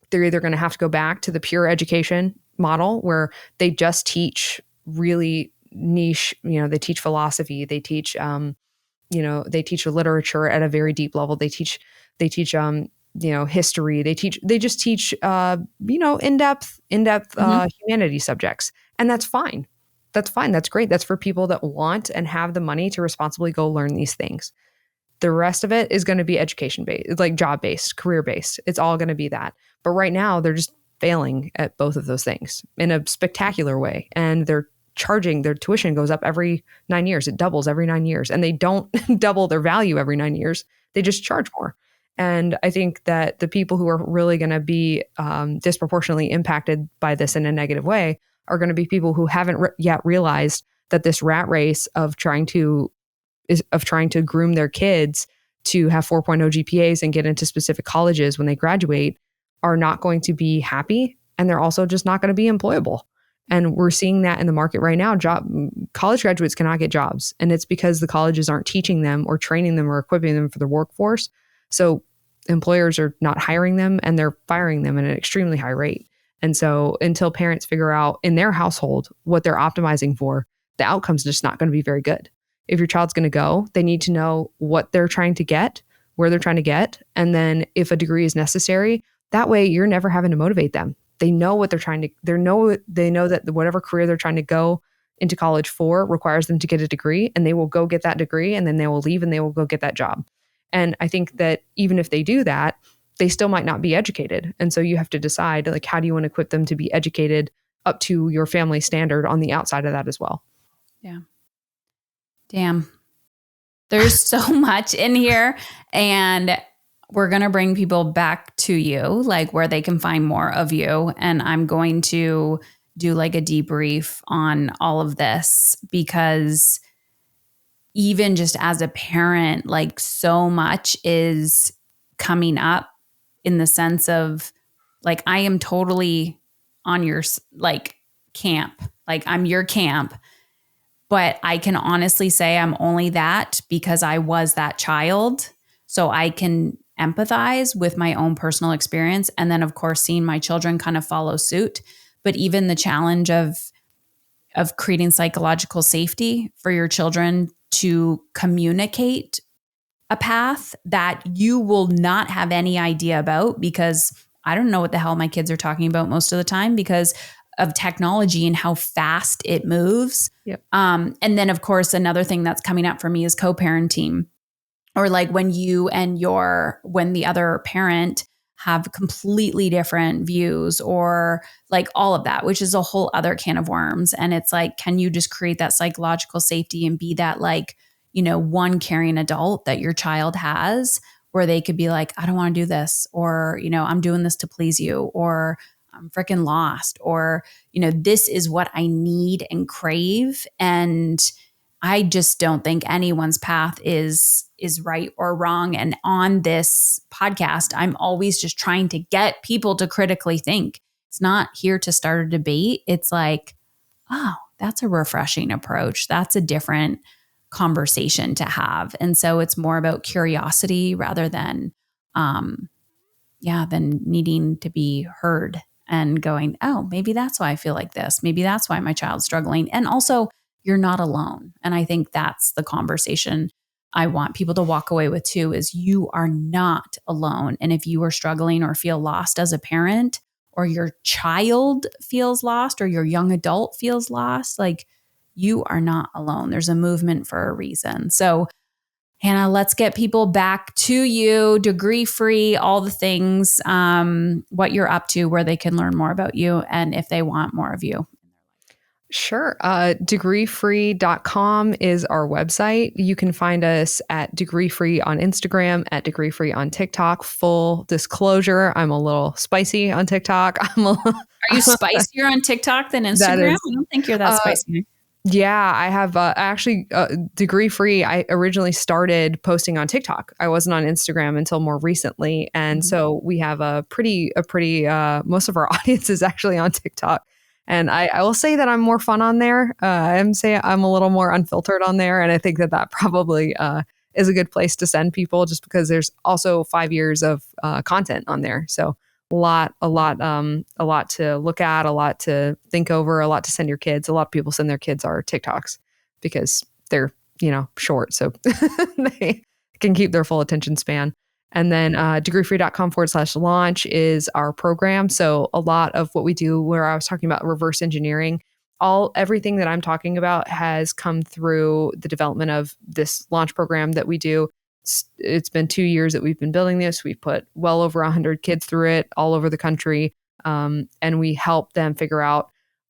they're either going to have to go back to the pure education model where they just teach really niche, they teach philosophy, they teach, they teach literature at a very deep level. They teach, history. They just teach, in-depth humanity subjects. And that's fine. That's fine. That's great. That's for people that want and have the money to responsibly go learn these things. The rest of it is going to be education-based, like job-based, career-based. It's all going to be that. But right now, they're just failing at both of those things in a spectacular way. And their tuition goes up every 9 years. It doubles every 9 years. And they don't double their value every 9 years. They just charge more. And I think that the people who are really going to be disproportionately impacted by this in a negative way are going to be people who haven't yet realized that this rat race of trying to groom their kids to have 4.0 GPAs and get into specific colleges when they graduate are not going to be happy. And they're also just not going to be employable. And we're seeing that in the market right now. College graduates cannot get jobs. And it's because the colleges aren't teaching them or training them or equipping them for the workforce. So employers are not hiring them and they're firing them at an extremely high rate. And so until parents figure out in their household what they're optimizing for, the outcome's just not going to be very good. If your child's going to go, they need to know what they're trying to get, where they're trying to get. And then if a degree is necessary, that way you're never having to motivate them. They know what they're trying to, they know that whatever career they're trying to go into college for requires them to get a degree, and they will go get that degree, and then they will leave and they will go get that job. And I think that even if they do that, they still might not be educated. And so you have to decide, like, how do you want to equip them to be educated up to your family standard on the outside of that as well? Yeah. Damn. There's so much in here, and we're going to bring people back to you, like where they can find more of you. And I'm going to do like a debrief on all of this, because even just as a parent, like so much is coming up in the sense of like, I am totally on your like camp, like I'm your camp. But I can honestly say I'm only that because I was that child. So I can empathize with my own personal experience. And then, of course, seeing my children kind of follow suit. But even the challenge of creating psychological safety for your children to communicate a path that you will not have any idea about, because I don't know what the hell my kids are talking about most of the time because of technology and how fast it moves. Yep. And then, of course, another thing that's coming up for me is co-parenting, or like when the other parent have completely different views, or like all of that, which is a whole other can of worms. And it's like, can you just create that psychological safety and be that like, one caring adult that your child has, where they could be like, I don't want to do this, or, I'm doing this to please you, or I'm freaking lost, or, this is what I need and crave. And I just don't think anyone's path is right or wrong. And on this podcast, I'm always just trying to get people to critically think. It's not here to start a debate. It's like, oh, that's a refreshing approach. That's a different conversation to have. And so it's more about curiosity rather than, than needing to be heard and going, oh, maybe that's why I feel like this. Maybe that's why my child's struggling. And also, you're not alone. And I think that's the conversation I want people to walk away with too, is you are not alone. And if you are struggling or feel lost as a parent, or your child feels lost, or your young adult feels lost, like, you are not alone. There's a movement for a reason. So, Hannah, let's get people back to you, degree-free, all the things, what you're up to, where they can learn more about you, and if they want more of you. Sure. Degreefree.com is our website. You can find us at degreefree on Instagram, at degreefree on TikTok. Full disclosure, I'm a little spicy on TikTok. Are you spicier on TikTok than That Instagram? is, I don't think you're that uh, spicy. yeah, I have actually Degree Free. I originally started posting on TikTok. I wasn't on Instagram until more recently, and Mhm. so we have a pretty most of our audience is actually on TikTok. And I will say that I'm more fun on there. I'm a little more unfiltered on there, and I think that that probably is a good place to send people, just because there's also 5 years of content on there. So a lot to look at, a lot to think over, a lot to send your kids. A lot of people send their kids our TikToks because they're, short. So they can keep their full attention span. And then degreefree.com/launch is our program. So a lot of what we do, where I was talking about reverse engineering, everything that I'm talking about has come through the development of this launch program that we do. It's been 2 years that we've been building this. We've put well over 100 kids through it all over the country. And we help them figure out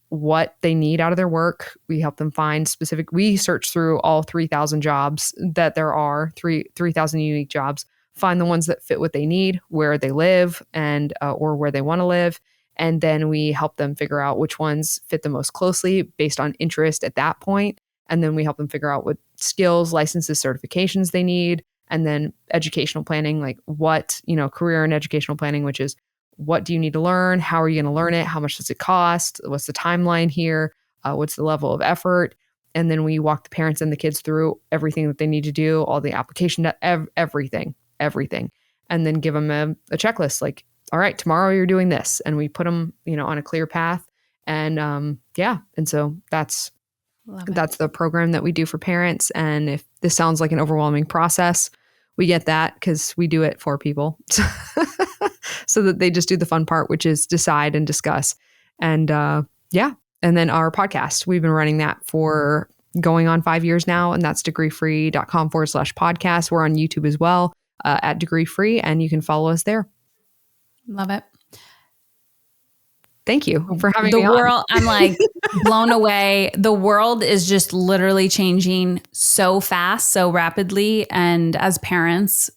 what they need out of their work. We help them find we search through all 3,000 jobs that there are, 3,000 unique jobs, find the ones that fit what they need, where they live, and or where they want to live. And then we help them figure out which ones fit the most closely based on interest at that point. And then we help them figure out what skills, licenses, certifications they need. And then educational planning, like career and educational planning, which is, what do you need to learn? How are you going to learn it? How much does it cost? What's the timeline here? What's the level of effort? And then we walk the parents and the kids through everything that they need to do, all the application, everything. And then give them a checklist, like, all right, tomorrow you're doing this. And we put them, on a clear path. And and so that's the program that we do for parents. And if this sounds like an overwhelming process, we get that, because we do it for people so that they just do the fun part, which is decide and discuss. And and then our podcast, we've been running that for going on 5 years now. And that's degreefree.com/podcast. We're on YouTube as well, at Degree Free, and you can follow us there. Love it. Thank you for having The me world, I'm like blown away. The world is just literally changing so fast, so rapidly. And as parents,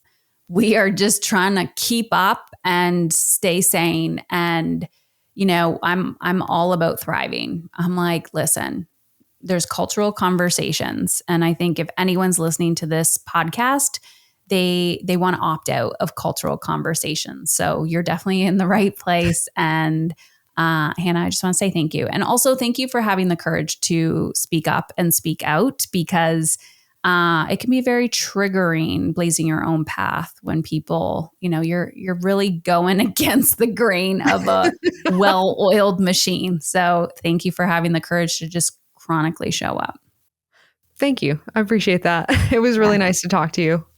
we are just trying to keep up and stay sane. And, I'm all about thriving. I'm like, listen, there's cultural conversations. And I think if anyone's listening to this podcast, they want to opt out of cultural conversations. So you're definitely in the right place. And Hannah, I just want to say thank you. And also thank you for having the courage to speak up and speak out, because it can be very triggering blazing your own path when people, you're really going against the grain of a well-oiled machine. So thank you for having the courage to just chronically show up. Thank you. I appreciate that. It was really nice to talk to you.